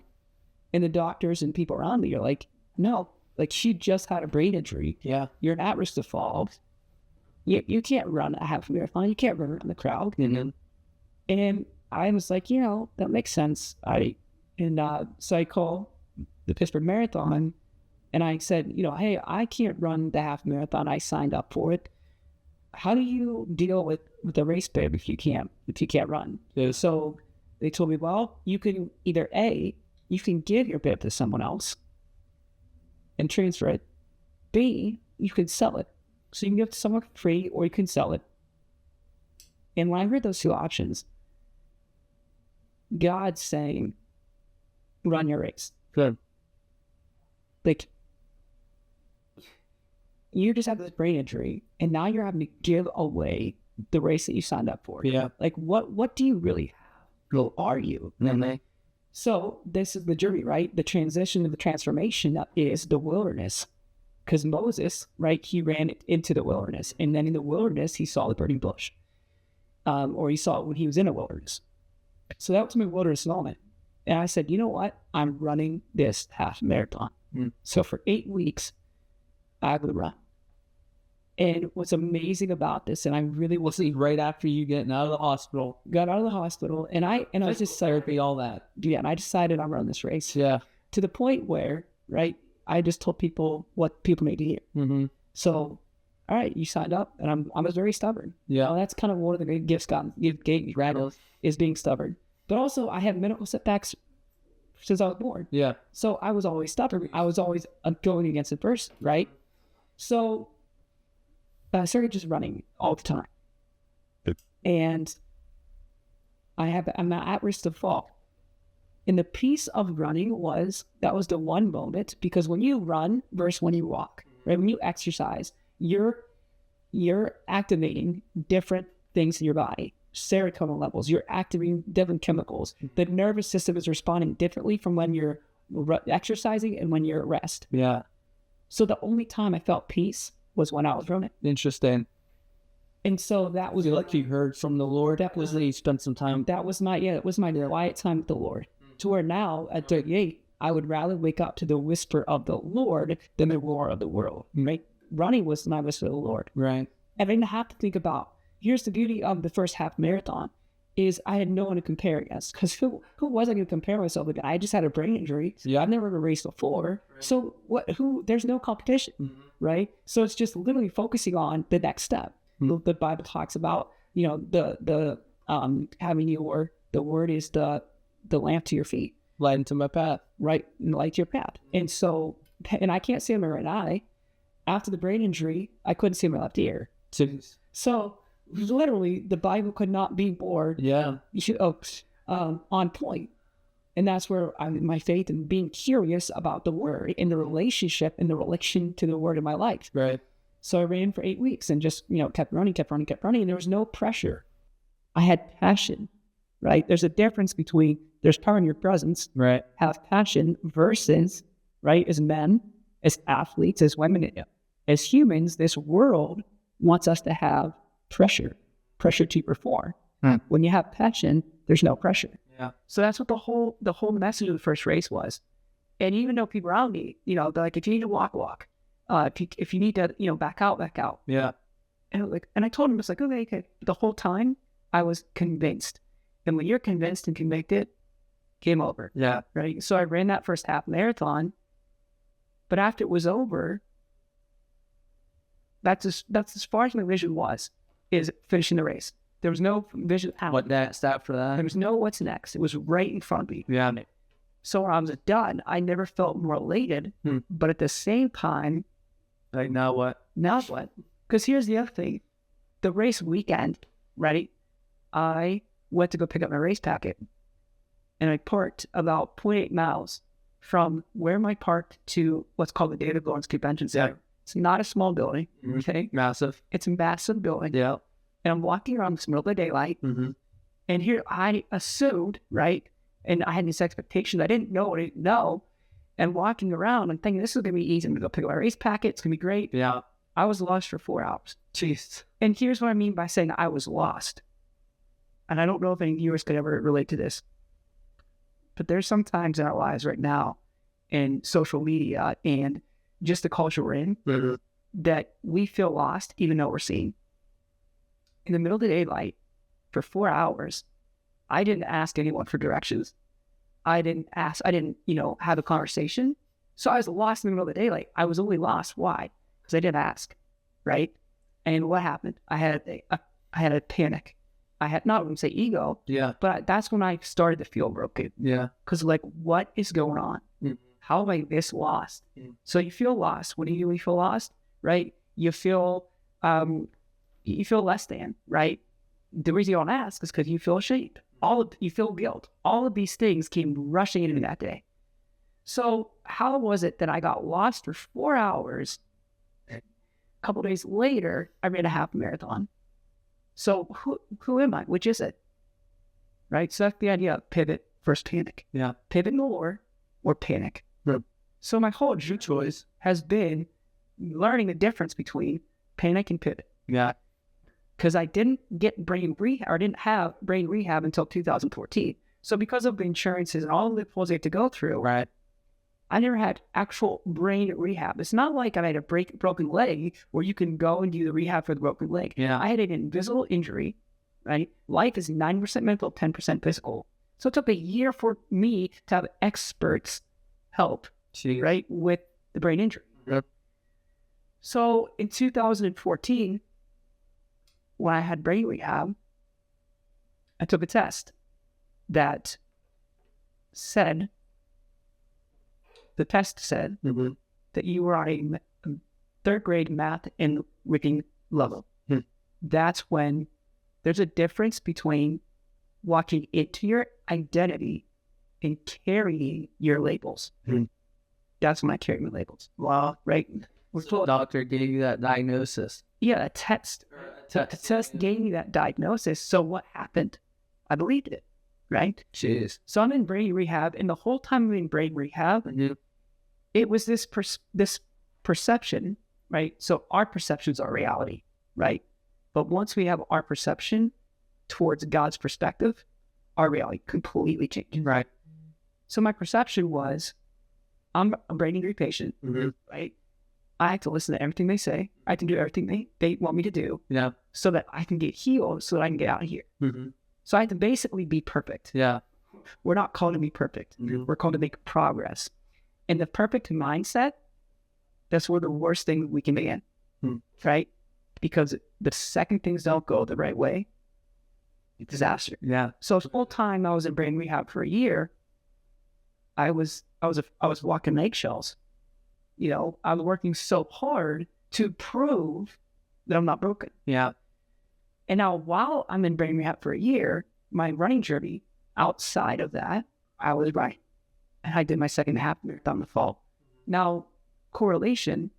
[SPEAKER 1] And the doctors and people around me are like, no, like, she just had a brain injury. Yeah. You're at risk to fall. You can't run a half marathon. You can't run around the crowd. And I was like, that makes sense. So I call the Pittsburgh Marathon, And I said, hey, I can't run the half marathon. I signed up for it. How do you deal with the race bib if you can't run?
[SPEAKER 2] Yeah.
[SPEAKER 1] So they told me, well, you can either you can give your bib to someone else and transfer it. B, you can sell it. So you can give it to someone for free, or you can sell it. And when I heard those two options, God's saying, run your race.
[SPEAKER 2] Good.
[SPEAKER 1] Like, you just have this brain injury, and now you're having to give away the race that you signed up for.
[SPEAKER 2] Yeah.
[SPEAKER 1] Like, what do you really have? Who are you?
[SPEAKER 2] Mm-hmm.
[SPEAKER 1] So this is the journey, right? The transition and the transformation is the wilderness. Because Moses, right, he ran into the wilderness. And then in the wilderness, he saw the burning bush. Or he saw it when he was in a wilderness. So that was my wilderness moment. And I said, you know what? I'm running this half marathon. So for 8 weeks, I would run. And what's amazing about this, and I really
[SPEAKER 2] We'll see right after you getting out of the hospital.
[SPEAKER 1] got out of the hospital, and I was just
[SPEAKER 2] therapy, all that.
[SPEAKER 1] Yeah, and I decided I'm running this race.
[SPEAKER 2] Yeah.
[SPEAKER 1] To the point where, right, I just told people what people need to hear.
[SPEAKER 2] Mm-hmm.
[SPEAKER 1] So, all right, you signed up, and I was very stubborn.
[SPEAKER 2] Yeah.
[SPEAKER 1] That's kind of one of the great gifts God gave me, right, is being stubborn. But also, I had medical setbacks since I was born.
[SPEAKER 2] Yeah.
[SPEAKER 1] So I was always stubborn. I was always going against it first, right? So I started just running all the time. And I'm at risk to fall. And the piece of running that was the one moment, because when you run versus when you walk, right? When you exercise, you're activating different things in your body, serotonin levels, you're activating different chemicals. The nervous system is responding differently from when you're exercising and when you're at rest.
[SPEAKER 2] Yeah.
[SPEAKER 1] So the only time I felt peace was when I was running.
[SPEAKER 2] Interesting.
[SPEAKER 1] And so that was
[SPEAKER 2] like you heard from the Lord. That was you spent some time.
[SPEAKER 1] That was my quiet time with the Lord. To where now at 38, I would rather wake up to the whisper of the Lord than the roar of the world. Right? Running was my whisper of the Lord.
[SPEAKER 2] Right.
[SPEAKER 1] And I didn't have to think about. Here's the beauty of the first half marathon, is I had no one to compare against. Because who was I going to compare myself with? I just had a brain injury.
[SPEAKER 2] Yeah.
[SPEAKER 1] I've never raced before. Right. So there's no competition, right? So it's just literally focusing on the next step. The Bible talks about, the having the word is the lamp to your feet.
[SPEAKER 2] Light into my path.
[SPEAKER 1] Right, light to your path. And so, and I can't see in my right eye. After the brain injury, I couldn't see my left ear. So literally, the Bible could not be more on point. And that's where my faith and being curious about the word and the relationship and the relation to the word in my life.
[SPEAKER 2] Right.
[SPEAKER 1] So I ran for 8 weeks and just, kept running. And there was no pressure. I had passion, right? There's a difference between, there's power in your presence,
[SPEAKER 2] right?
[SPEAKER 1] Have passion versus, right, as men, as athletes, as women, as humans, this world wants us to have pressure to perform. When you have passion, there's no pressure.
[SPEAKER 2] Yeah.
[SPEAKER 1] So that's what the whole message of the first race was. And even though people around me, they're like, if you need to walk. If you need to, back out.
[SPEAKER 2] Yeah.
[SPEAKER 1] And I told him, it's like, okay. The whole time I was convinced. And when you're convinced and convicted, game over.
[SPEAKER 2] Yeah.
[SPEAKER 1] Right. So I ran that first half marathon, but after it was over, that's as far as my vision was, is finishing the race. There was no vision out.
[SPEAKER 2] What next after that?
[SPEAKER 1] There was no what's next. It was right in front of me.
[SPEAKER 2] Yeah.
[SPEAKER 1] So when I was done, I never felt more elated, but at the same time,
[SPEAKER 2] like, now what?
[SPEAKER 1] Because here's the other thing. The race weekend, right? I went to go pick up my race packet, and I parked about 0.8 miles from where I parked to what's called the David Lawrence Convention Center. Yeah. It's not a small building, okay?
[SPEAKER 2] Massive.
[SPEAKER 1] It's a massive building.
[SPEAKER 2] Yeah.
[SPEAKER 1] And I'm walking around in the middle of the daylight, and here I assumed, right? And I had this expectation. I didn't know. And walking around and thinking, this is going to be easy. I'm going to go pick up my race packet. It's going to be great.
[SPEAKER 2] Yeah.
[SPEAKER 1] I was lost for 4 hours.
[SPEAKER 2] Jeez.
[SPEAKER 1] And here's what I mean by saying I was lost. And I don't know if any viewers could ever relate to this. But there's some times in our lives right now, in social media and just the culture we're in, that we feel lost even though we're seen. In the middle of the daylight, for 4 hours, I didn't ask anyone for directions. I didn't, have a conversation. So I was lost in the middle of the day. Like, I was only lost. Why? Because I didn't ask, right? And what happened? I had a panic. I had, not even say ego, but that's when I started to feel broken.
[SPEAKER 2] Yeah.
[SPEAKER 1] Because like, what is going on? How am I this lost? So you feel lost. What do you do when you feel lost? Right? You feel less than, right? The reason you don't ask is because you feel ashamed. You feel guilt. All of these things came rushing into me that day. So how was it that I got lost for 4 hours? A couple of days later, I ran a half marathon. So who am I? Which is it? Right? So that's the idea of pivot versus panic.
[SPEAKER 2] Yeah.
[SPEAKER 1] Pivot more or panic.
[SPEAKER 2] Right.
[SPEAKER 1] So my whole choice has been learning the difference between panic and pivot.
[SPEAKER 2] Yeah.
[SPEAKER 1] Because I didn't get brain rehab, or didn't have brain rehab until 2014. So because of the insurances and all the loopholes I had to go through,
[SPEAKER 2] right,
[SPEAKER 1] I never had actual brain rehab. It's not like I had a broken leg where you can go and do the rehab for the broken leg.
[SPEAKER 2] Yeah.
[SPEAKER 1] I had an invisible injury, right? Life is 9% mental, 10% physical. So it took a year for me to have experts help, right, with the brain injury.
[SPEAKER 2] Yep.
[SPEAKER 1] So in 2014, when I had brain rehab, I took a test that said, the test said that you were on a third grade math and reading level. That's when there's a difference between walking into your identity and carrying your labels. That's when I carry my labels.
[SPEAKER 2] Wow.
[SPEAKER 1] Right?
[SPEAKER 2] So the doctor gave you that diagnosis.
[SPEAKER 1] Yeah, a test. The test gave me that diagnosis. So what happened? I believed it, right?
[SPEAKER 2] Jeez.
[SPEAKER 1] So I'm in brain rehab, and the whole time I'm in brain rehab, it was this perception, right? So our perceptions are reality, right? But once we have our perception towards God's perspective, our reality completely changes.
[SPEAKER 2] Right.
[SPEAKER 1] So my perception was, I'm a brain injury patient, right? I have to listen to everything they say. I have to do everything they want me to do, so that I can get healed, so that I can get out of here. So I have to basically be perfect.
[SPEAKER 2] Yeah.
[SPEAKER 1] We're not called to be perfect. We're called to make progress. And the perfect mindset, that's where the worst thing we can be in, right? Because the second things don't go the right way, it's disaster.
[SPEAKER 2] Yeah.
[SPEAKER 1] So the whole time I was in brain rehab for a year, I was walking eggshells. You know, I was working so hard to prove that I'm not broken.
[SPEAKER 2] Yeah.
[SPEAKER 1] And now while I'm in brain rehab for a year, my running journey outside of that, I was running. And I did my second half marathon in the fall. Now, correlation,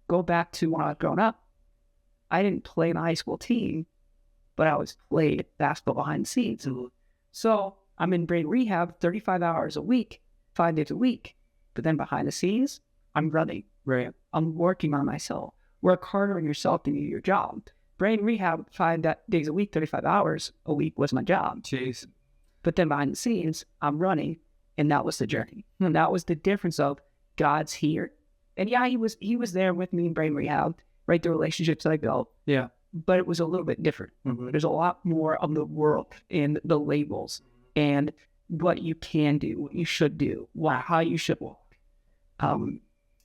[SPEAKER 1] go back to when I was growing up, I didn't play in a high school team, but I was played basketball behind the scenes. So I'm in brain rehab 35 hours a week, 5 days a week. But then behind the scenes, I'm running.
[SPEAKER 2] Right.
[SPEAKER 1] I'm working on myself. Work harder on yourself to do your job. Brain rehab 5 days a week, 35 hours a week was my job.
[SPEAKER 2] Jeez.
[SPEAKER 1] But then behind the scenes, I'm running, and that was the journey. And that was the difference of God's here. And yeah, he was there with me in brain rehab, right? The relationships that I built.
[SPEAKER 2] Yeah.
[SPEAKER 1] But it was a little bit different. There's a lot more of the world and the labels and what you can do, what you should do, how you should walk.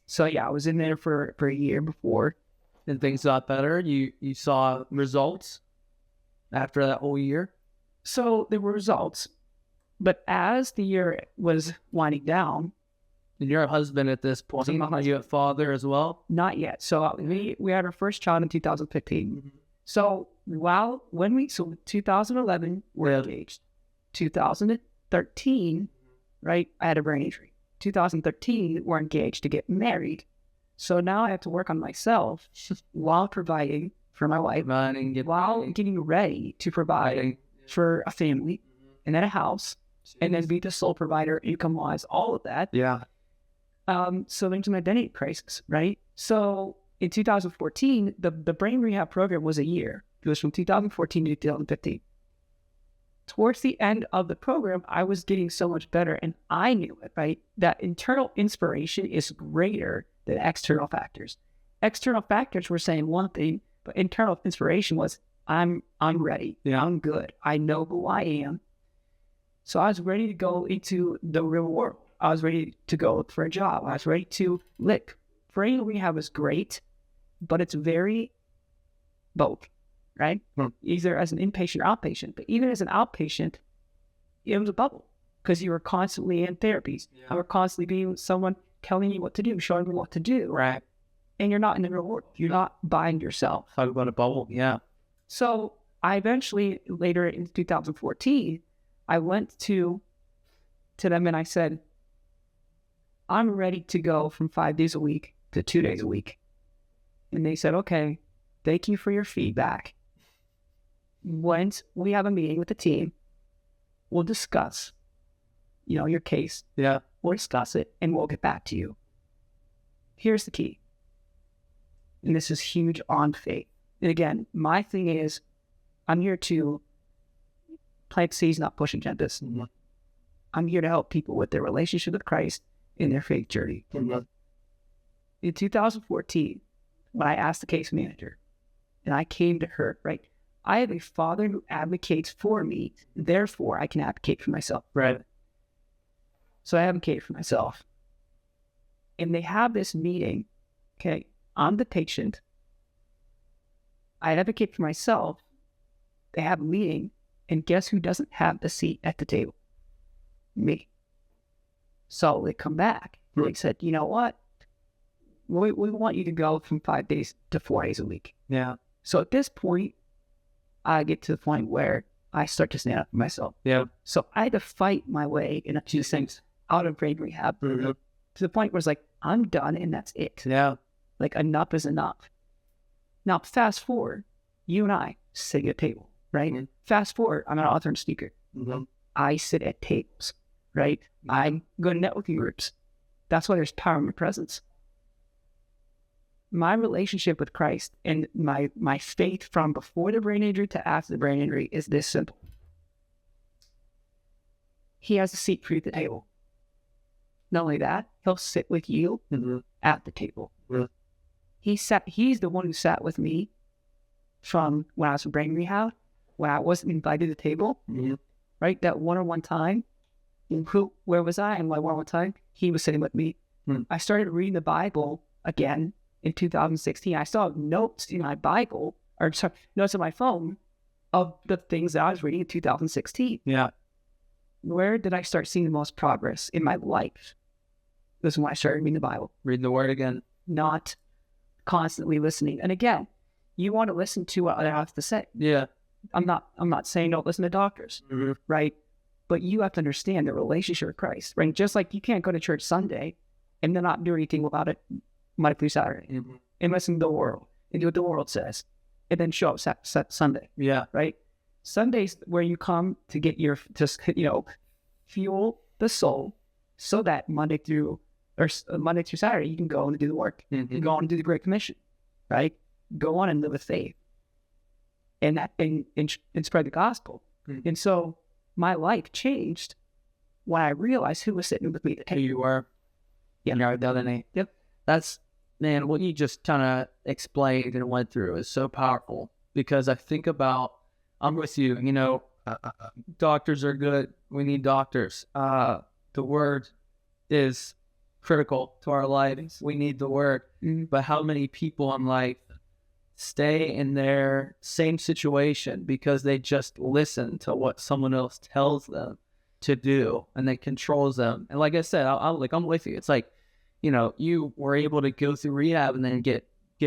[SPEAKER 1] So yeah, I was in there for a year before.
[SPEAKER 2] And things got better. You saw results after that whole year?
[SPEAKER 1] So there were results. But as the year was winding down.
[SPEAKER 2] And you're a husband at this point. Are you a father as well?
[SPEAKER 1] Not yet. So we had our first child in 2015. So 2011, we're engaged. 2013, right, I had a brain injury. 2013, we're engaged to get married. So now I have to work on myself while providing for my wife, while getting ready to provide for a family and then a house, and then be the sole provider, income-wise, all of that.
[SPEAKER 2] Yeah.
[SPEAKER 1] So there's an identity crisis, right? So in 2014, the brain rehab program was a year. It was from 2014 to 2015. Towards the end of the program, I was getting so much better, and I knew it, right? That internal inspiration is greater than external factors. External factors were saying one thing, but internal inspiration was, I'm ready. I'm good. I know who I am. So I was ready to go into the real world, I was ready to go look for a job. I was ready to lick. Brain rehab is great, but it's very both, right? Either as an inpatient or outpatient. But even as an outpatient, it was a bubble because you were constantly in therapies. Yeah. You were constantly being with someone telling you what to do, showing you what to do.
[SPEAKER 2] Right.
[SPEAKER 1] And you're not in the real world. You're not buying yourself.
[SPEAKER 2] Talk about a bubble. Yeah.
[SPEAKER 1] So I eventually, later in 2014, I went to them and I said, I'm ready to go from 5 days a week to 2 days a week. And they said, okay, thank you for your feedback. Once we have a meeting with the team, we'll discuss, your case.
[SPEAKER 2] Yeah.
[SPEAKER 1] We'll discuss it and we'll get back to you. Here's the key. And this is huge on faith. And again, my thing is, I'm here to plant seeds, not push agendas. Mm-hmm. I'm here to help people with their relationship with Christ in their faith journey. Mm-hmm. In 2014, when I asked the case manager, and I came to her, right? I have a father who advocates for me, therefore I can advocate for myself.
[SPEAKER 2] Right.
[SPEAKER 1] So I advocate for myself. And they have this meeting, okay? I'm the patient. I advocate for myself. They have a meeting, and guess who doesn't have the seat at the table? Me. So they come back. And they said, you know what? We want you to go from 5 days to 4 days a week.
[SPEAKER 2] Yeah.
[SPEAKER 1] So at this point, I get to the point where I start to stand up for myself.
[SPEAKER 2] Yeah.
[SPEAKER 1] So I had to fight my way in a few things out of brain rehab to the point where it's like, I'm done and that's it.
[SPEAKER 2] Yeah.
[SPEAKER 1] Like enough is enough. Now, fast forward, you and I sitting at a table, right? Mm-hmm. Fast forward, I'm an author and speaker. Mm-hmm. I sit at tables, right? Mm-hmm. I go to networking groups. That's why there's power in my presence. My relationship with Christ and my faith from before the brain injury to after the brain injury is this simple. He has a seat for you at the table. Not only that, he'll sit with you at the table. Mm-hmm. He's the one who sat with me from when I was in brain rehab, when I wasn't invited to the table, right? That one-on-one time. Where was I? And my one-on-one time, he was sitting with me. I started reading the Bible again in 2016. I still have notes in my Bible, or sorry, notes on my phone of the things that I was reading in 2016.
[SPEAKER 2] Yeah.
[SPEAKER 1] Where did I start seeing the most progress in my life? This is when I started reading the Bible.
[SPEAKER 2] Reading the Word again.
[SPEAKER 1] Not constantly listening. And again, you want to listen to what I have to say.
[SPEAKER 2] Yeah.
[SPEAKER 1] I'm not saying don't listen to doctors, right? But you have to understand the relationship with Christ, right? Just like you can't go to church Sunday and then not do anything about it Monday through Saturday, and listen to the world and do what the world says, and then show up Sunday.
[SPEAKER 2] Yeah.
[SPEAKER 1] Right? Sunday's where you come to get your, fuel the soul so that Monday through Saturday, you can go and do the work. You can go on and do the Great Commission, right? Go on and live with faith and spread the gospel. And so my life changed when I realized who was sitting with me.
[SPEAKER 2] Who you were. Yeah. Yep. That's, man, what you just kind of explained and went through is so powerful, because I think about, I'm with you, doctors are good. We need doctors. The word is critical to our lives. We need the word. But how many people in life stay in their same situation because they just listen to what someone else tells them to do, and that controls them? And like I said, I'm with you. It's like, you were able to go through rehab and then get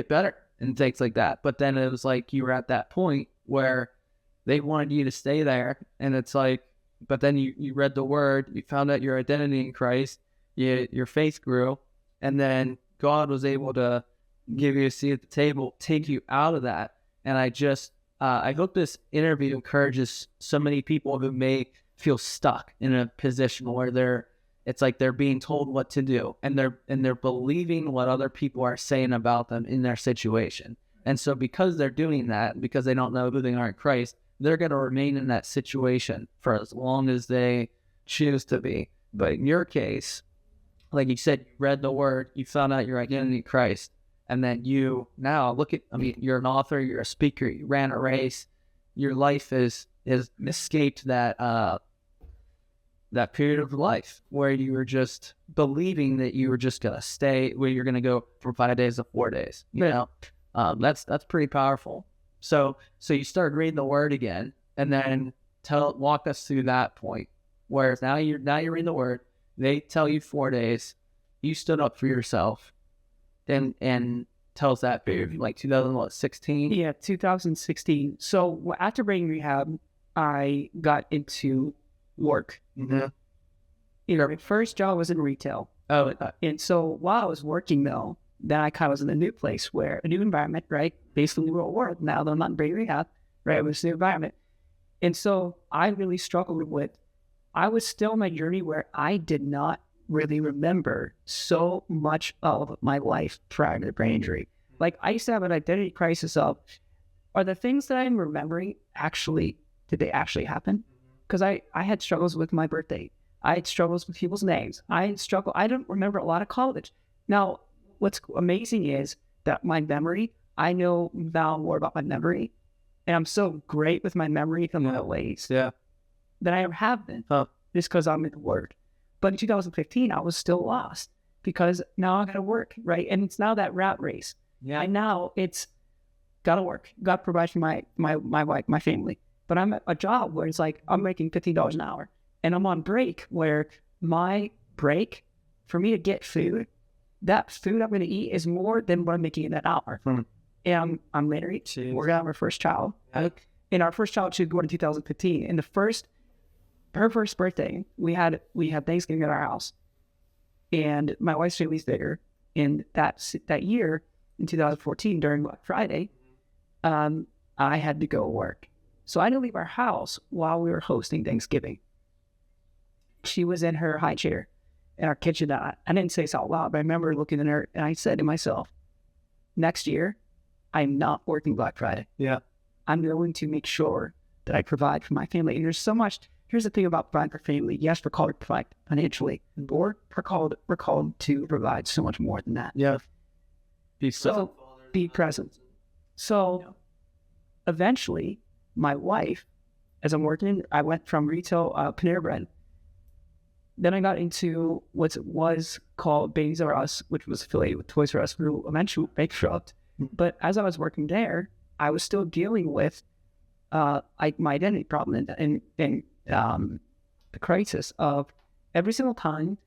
[SPEAKER 2] better and things like that. But then it was like you were at that point where they wanted you to stay there, and it's like, but then you read the word, you found out your identity in Christ, your faith grew, and then God was able to give you a seat at the table, take you out of that. And I hope this interview encourages so many people who may feel stuck in a position where it's like they're being told what to do, and they're believing what other people are saying about them in their situation. And so because they're doing that, because they don't know who they are in Christ, they're going to remain in that situation for as long as they choose to be. But in your case, like you said, you read the word, you found out your identity in Christ, and then you're an author, you're a speaker, you ran a race, your life has escaped that that period of life where you were just believing that you were just going to stay, where you're going to go from 5 days to 4 days, you know, that's pretty powerful. So you start reading the word again, and then walk us through that point where now you're reading the word. They tell you 4 days, you stood up for yourself, and tell us that period, like 2016.
[SPEAKER 1] Yeah, 2016. So after breaking rehab, I got into work.
[SPEAKER 2] Mm-hmm.
[SPEAKER 1] You know, my first job was in retail.
[SPEAKER 2] Oh,
[SPEAKER 1] And so while I was working though, then I kind of was in a new place where a new environment, right? Basically real world. Now that I'm not in breaking rehab, right? It was a new environment. And so I really struggled with, I was still on my journey where I did not really remember so much of my life prior to the brain injury. Like I used to have an identity crisis of, are the things that I'm remembering did they actually happen? Because I had struggles with my birthday. I had struggles with people's names. I don't remember a lot of college. Now, what's amazing is that my memory, I know now more about my memory, and I'm so great with my memory in a lot of ways than I ever have been, just because I'm in the Word. But in 2015, I was still lost because now I got to work, right? And it's now that rat race. Yeah. And now it's got to work, got to provide for my wife, my family. But I'm at a job where it's like I'm making $15 an hour, and I'm on break where my break for me to get food, that food I'm going to eat is more than what I'm making in that hour. And I'm married. We're going to have our first child. And our first child should go in 2015. And her first birthday, we had Thanksgiving at our house. And my wife's family's there. And that year, in 2014, during Black Friday, I had to go work. So I had to leave our house while we were hosting Thanksgiving. She was in her high chair in our kitchen. I didn't say this out loud, but I remember looking at her and I said to myself, next year, I'm not working Black Friday. Yeah. I'm going to make sure that I provide for my family. And there's so much. Here's the thing about providing for family. Yes, we're called to provide financially, but we're called to provide so much more than that. Yeah. Be present. So eventually, my wife, as I'm working, I went from retail Panera Bread. Then I got into what was called Babies R Us, which was affiliated with Toys R Us, who eventually bankrupt. But as I was working there, I was still dealing with my identity problem and the crisis of every single time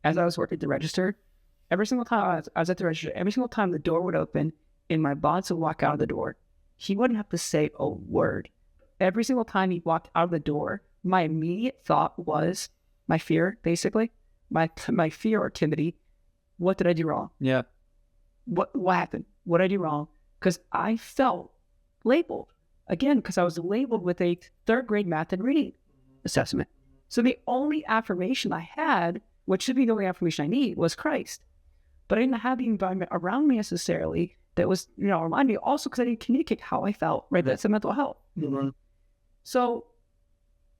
[SPEAKER 1] as I was working at the register, every single time I was at the register, every single time the door would open and my boss would walk out of the door, he wouldn't have to say a word. Every single time he walked out of the door, my immediate thought was my fear, basically, my fear or timidity. What did I do wrong? Yeah. What happened? What did I do wrong? Because I felt labeled. Again, because I was labeled with a 3rd grade math and reading assessment. So the only affirmation I had, which should be the only affirmation I need, was Christ. But I didn't have the environment around me necessarily that was, remind me also because I didn't communicate how I felt, right? That's a mental health. Mm-hmm. So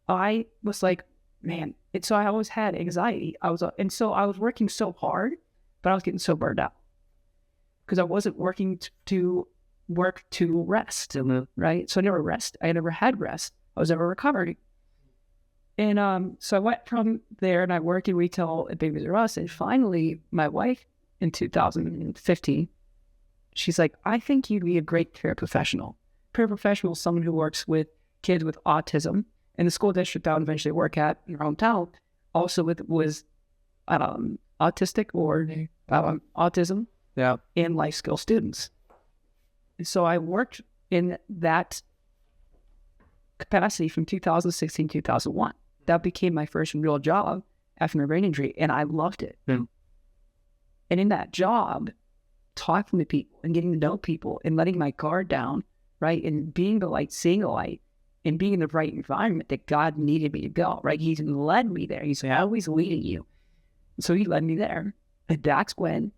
[SPEAKER 1] I was like, man, and so I always had anxiety. And so I was working so hard, but I was getting so burned out because I wasn't working to work to rest, right? So I never rest. I never had rest. I was never recovering. And so I went from there and I worked in retail at Babies R Us. And finally, my wife in 2015, she's like, I think you'd be a great paraprofessional. Paraprofessional is someone who works with kids with autism. And the school district I would eventually work at in your hometown also was autistic or autism and life skill students. And so I worked in that capacity from 2016 to 2001. That became my first real job after my brain injury, and I loved it. And in that job, talking to people and getting to know people and letting my guard down, right, and being the light, seeing the light, and being in the right environment that God needed me to go, right? He's led me there. He's always leading you. So he led me there. And that's when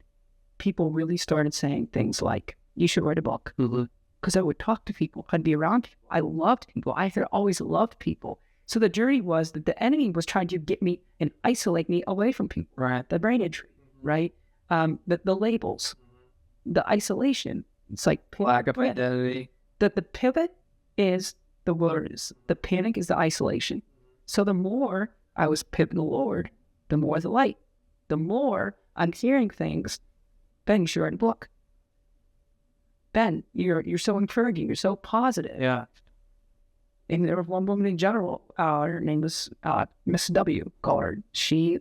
[SPEAKER 1] people really started saying things like, you should write a book. Because I would talk to people. I'd be around people. I loved people. I had always loved people. So the journey was that the enemy was trying to get me and isolate me away from people. Right. The brain injury, right? The labels, the isolation. It's like lack of identity. The pivot is the wilderness. The panic is the isolation. So the more I was pivoting the Lord, the more the light. The more I'm hearing things, Ben, you should write a book. Ben, you're so encouraging. You're so positive.
[SPEAKER 2] Yeah.
[SPEAKER 1] And there was one woman in general. Her name was Miss W. Collard. She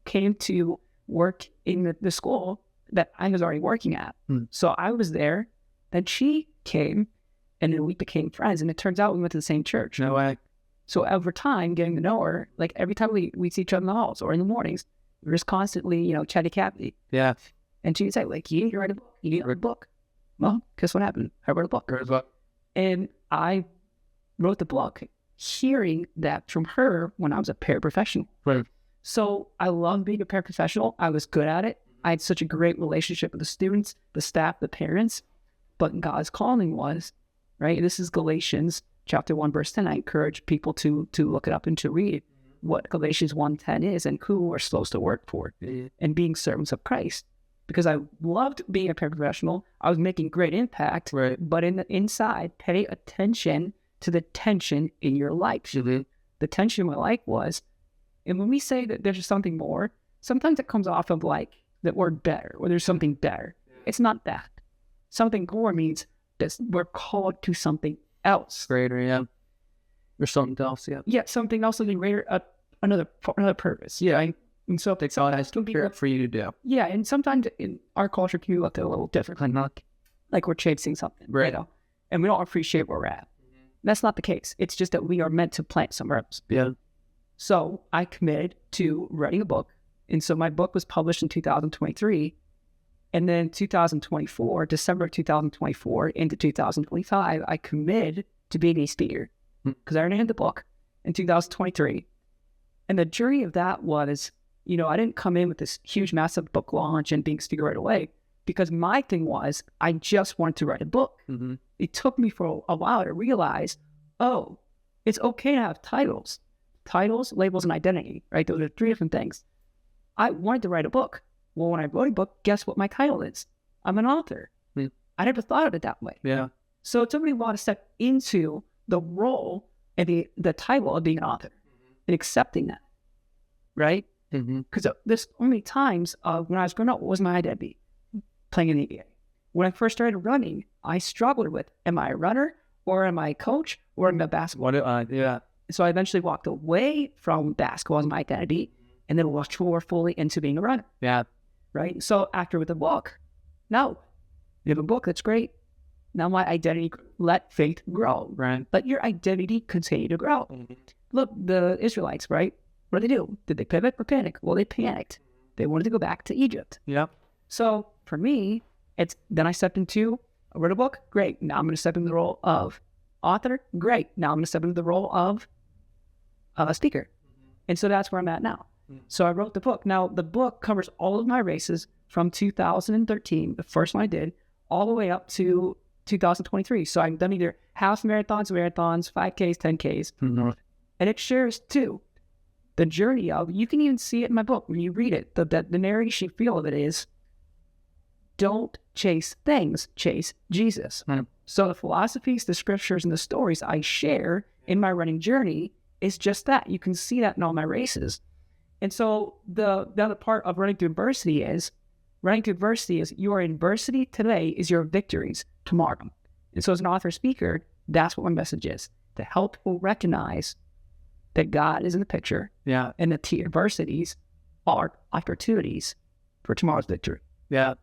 [SPEAKER 1] came to work in the school that I was already working at. So I was there. Then she came, and then we became friends. And it turns out we went to the same church.
[SPEAKER 2] No way.
[SPEAKER 1] So over time, getting to know her, like every time we see each other in the halls or in the mornings, we were just constantly, chatty Cathy.
[SPEAKER 2] Yeah.
[SPEAKER 1] And she'd say, like, you need to write a book. You need to write a book. Well, guess what happened? I wrote a book. And I wrote the book hearing that from her when I was a paraprofessional.
[SPEAKER 2] Right.
[SPEAKER 1] So I love being a paraprofessional. I was good at it. I had such a great relationship with the students, the staff, the parents. But God's calling was, right? This is Galatians chapter 1, verse 10. I encourage people to look it up and to read what Galatians 1:10 is and who we're supposed to work for and being servants of Christ. Because I loved being a paraprofessional. I was making great impact.
[SPEAKER 2] Right.
[SPEAKER 1] But in the inside, pay attention to the tension in your life.
[SPEAKER 2] Mm-hmm.
[SPEAKER 1] The tension in my life was, and when we say that there's something more, sometimes it comes off of like the word better, or there's something better. It's not that. Something more means that we're called to something else.
[SPEAKER 2] Greater, yeah. Or something else, yeah.
[SPEAKER 1] Yeah, something else, something greater, another purpose.
[SPEAKER 2] Yeah.
[SPEAKER 1] And so
[SPEAKER 2] God has to be for you to do.
[SPEAKER 1] Yeah, and sometimes in our culture can be looked at a little differently, not like we're chasing something,
[SPEAKER 2] right?
[SPEAKER 1] And we don't appreciate where we're at. That's not the case. It's just that we are meant to plant somewhere else.
[SPEAKER 2] Yeah.
[SPEAKER 1] So I committed to writing a book, and so my book was published in 2023, and then 2024, December of 2024 into 2025, I committed to being a speaker because I already had the book in 2023, and the journey of that was, I didn't come in with this huge, massive book launch and being a speaker right away, because my thing was I just wanted to write a book.
[SPEAKER 2] Mm-hmm.
[SPEAKER 1] It took me for a while to realize, oh, it's okay to have titles. Titles, labels, and identity, right? Those are three different things. I wanted to write a book. Well, when I wrote a book, guess what my title is? I'm an author.
[SPEAKER 2] Yeah.
[SPEAKER 1] I never thought of it that way.
[SPEAKER 2] Yeah.
[SPEAKER 1] So it took me a while to step into the role and the title of being an author and accepting that, right? Because there's only times when I was growing up, what was my identity? Playing in the NBA. When I first started running, I struggled with, am I a runner or am I a coach or am I a basketball?
[SPEAKER 2] Yeah.
[SPEAKER 1] So I eventually walked away from basketball as my identity and then walked more fully into being a runner.
[SPEAKER 2] Yeah.
[SPEAKER 1] Right? So after with the book, now you have a book, that's great. Now my identity, let faith grow.
[SPEAKER 2] Right.
[SPEAKER 1] Let your identity continue to grow. Look, the Israelites, right? What did they do? Did they pivot or panic? Well, they panicked. They wanted to go back to Egypt.
[SPEAKER 2] Yep.
[SPEAKER 1] So for me, then I stepped into, I wrote a book, great. Now I'm going to step into the role of author, great. Now I'm going to step into the role of a speaker. And so that's where I'm at now. So I wrote the book. Now the book covers all of my races from 2013, the first one I did, all the way up to 2023. So I've done either half marathons, 5Ks, 10Ks. And it shares too the journey of, you can even see it in my book when you read it, the narration feel of it is, don't chase things, chase Jesus. So the philosophies, the scriptures, and the stories I share in my running journey is just that. You can see that in all my races. And so the other part of running through adversity is your adversity today is your victories tomorrow. And so as an author speaker, that's what my message is, to help people recognize that God is in the picture.
[SPEAKER 2] Yeah.
[SPEAKER 1] And that the adversities are opportunities for tomorrow's victory.
[SPEAKER 2] Yeah.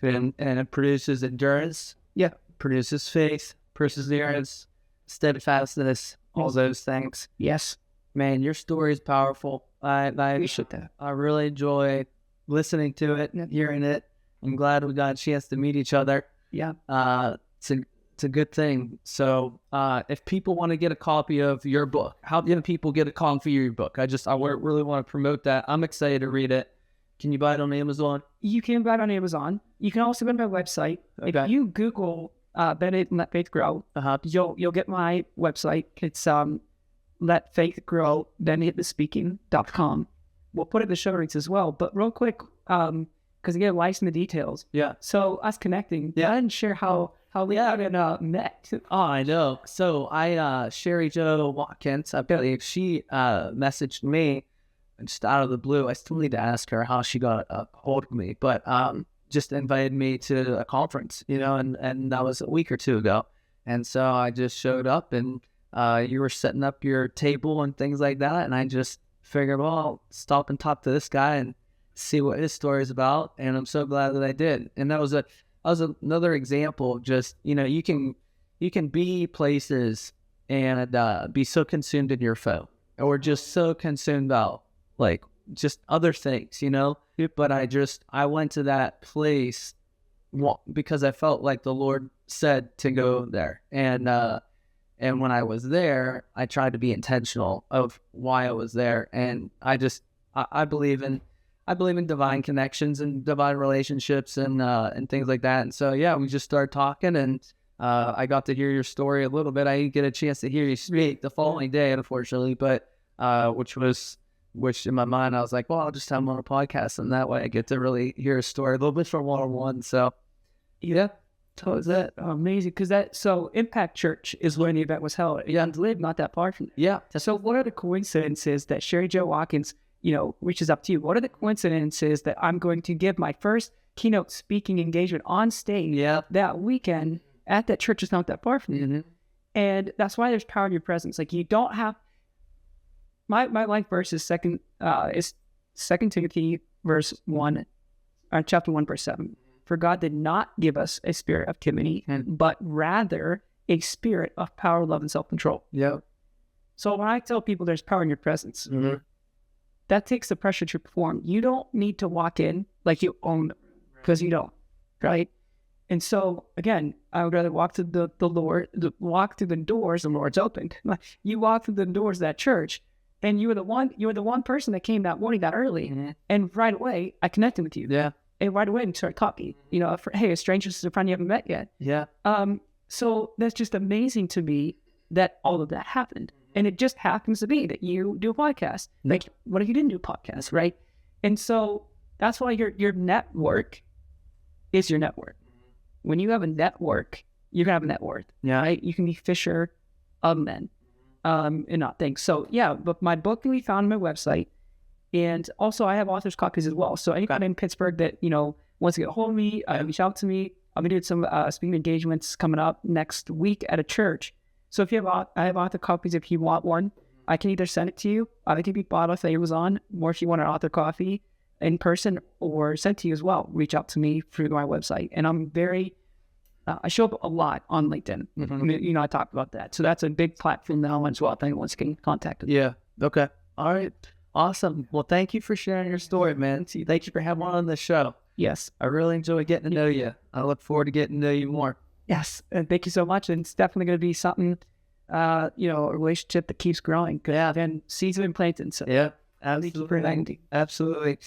[SPEAKER 2] And it produces endurance.
[SPEAKER 1] Yeah.
[SPEAKER 2] Produces faith, perseverance, steadfastness, all those things.
[SPEAKER 1] Yes.
[SPEAKER 2] Man, your story is powerful. I
[SPEAKER 1] appreciate that.
[SPEAKER 2] I really enjoy listening to it and hearing it. I'm glad we got a chance to meet each other.
[SPEAKER 1] Yeah.
[SPEAKER 2] It's a good thing. So if people want to get a copy of your book, how do people get a copy of your book? I really want to promote that. I'm excited to read it. Can you buy it on Amazon?
[SPEAKER 1] You can buy it on Amazon. You can also go to my website.
[SPEAKER 2] Okay.
[SPEAKER 1] If you Google Bennett and Let Faith Grow, you'll get my website. It's Let Faith Grow, then hitthespeaking.com. We'll put it in the show notes as well. But real quick, because again, life's in the details.
[SPEAKER 2] Yeah.
[SPEAKER 1] So us connecting,
[SPEAKER 2] Yeah.
[SPEAKER 1] I didn't share how how we haven't met.
[SPEAKER 2] Oh, I know. So Sherry Joe Watkins, I believe she messaged me just out of the blue. I still need to ask her how she got a hold of me, but just invited me to a conference, and that was a week or two ago. And so I just showed up, and you were setting up your table and things like that, and I just figured, well, I'll stop and talk to this guy and see what his story is about. And I'm so glad that I did. And that was another example of just, you can be places and be so consumed in your phone, or just so consumed about like just other things, But I went to that place because I felt like the Lord said to go there. And when I was there, I tried to be intentional of why I was there. And I believe in divine connections and divine relationships and things like that. And so, yeah, we just started talking, and I got to hear your story a little bit. I didn't get a chance to hear you speak the following day, unfortunately, but which in my mind, I was like, well, I'll just have him on a podcast, and that way I get to really hear a story a little bit from one-on-one. So,
[SPEAKER 1] yeah. So is that amazing? So Impact Church is where the event was held. Yeah, and live not that far from there.
[SPEAKER 2] Yeah.
[SPEAKER 1] So what are the coincidences that Sherry Joe Watkins, reaches up to you? What are the coincidences that I'm going to give my first keynote speaking engagement on stage that weekend at that church is not that far from you?
[SPEAKER 2] Mm-hmm.
[SPEAKER 1] And that's why there's power in your presence. Like, you don't have. My life verse is Second Timothy verse 1, chapter 1 verse 7. For God did not give us a spirit of timidity, but rather a spirit of power, love, and self-control.
[SPEAKER 2] Yeah.
[SPEAKER 1] So when I tell people there's power in your presence,
[SPEAKER 2] mm-hmm.
[SPEAKER 1] that takes the pressure to perform. You don't need to walk in like you own them, because you don't, right? And so again, I would rather walk to walk through the doors. The Lord's opened. You walk through the doors of that church, and you were the one person that came that morning that early,
[SPEAKER 2] mm-hmm.
[SPEAKER 1] and right away I connected with you.
[SPEAKER 2] Yeah.
[SPEAKER 1] And right away we started talking. Hey, a stranger is a friend you haven't met yet.
[SPEAKER 2] Yeah.
[SPEAKER 1] So that's just amazing to me that all of that happened. And it just happens to be that you do a podcast. Like, what if you didn't do a podcast, right? And so that's why your network is your network. When you have a network, you're gonna have a net worth.
[SPEAKER 2] Yeah.
[SPEAKER 1] Right? You can be fisher of men, and not things. So yeah, but my book can be found on my website. And also I have author's copies as well. So anybody in Pittsburgh that, wants to get a hold of me, reach out to me. I'll be doing some speaking engagements coming up next week at a church. So if you have, I have author copies. If you want one, I can either send it to you. It can be bought off Amazon, or if you want an author copy in person, or sent to you as well, reach out to me through my website. And I'm I show up a lot on LinkedIn.
[SPEAKER 2] Mm-hmm.
[SPEAKER 1] I talked about that. So that's a big platform now as well if anyone wants to get contacted.
[SPEAKER 2] Yeah. Okay. All right. Awesome. Well, thank you for sharing your story, man. Thank you for having me on the show.
[SPEAKER 1] Yes.
[SPEAKER 2] I really enjoy getting to know you. I look forward to getting to know you more.
[SPEAKER 1] Yes. And thank you so much. And it's definitely going to be something, a relationship that keeps growing.
[SPEAKER 2] Yeah.
[SPEAKER 1] And seeds have been planted. So
[SPEAKER 2] yeah, absolutely.
[SPEAKER 1] Thank you for that.
[SPEAKER 2] Absolutely.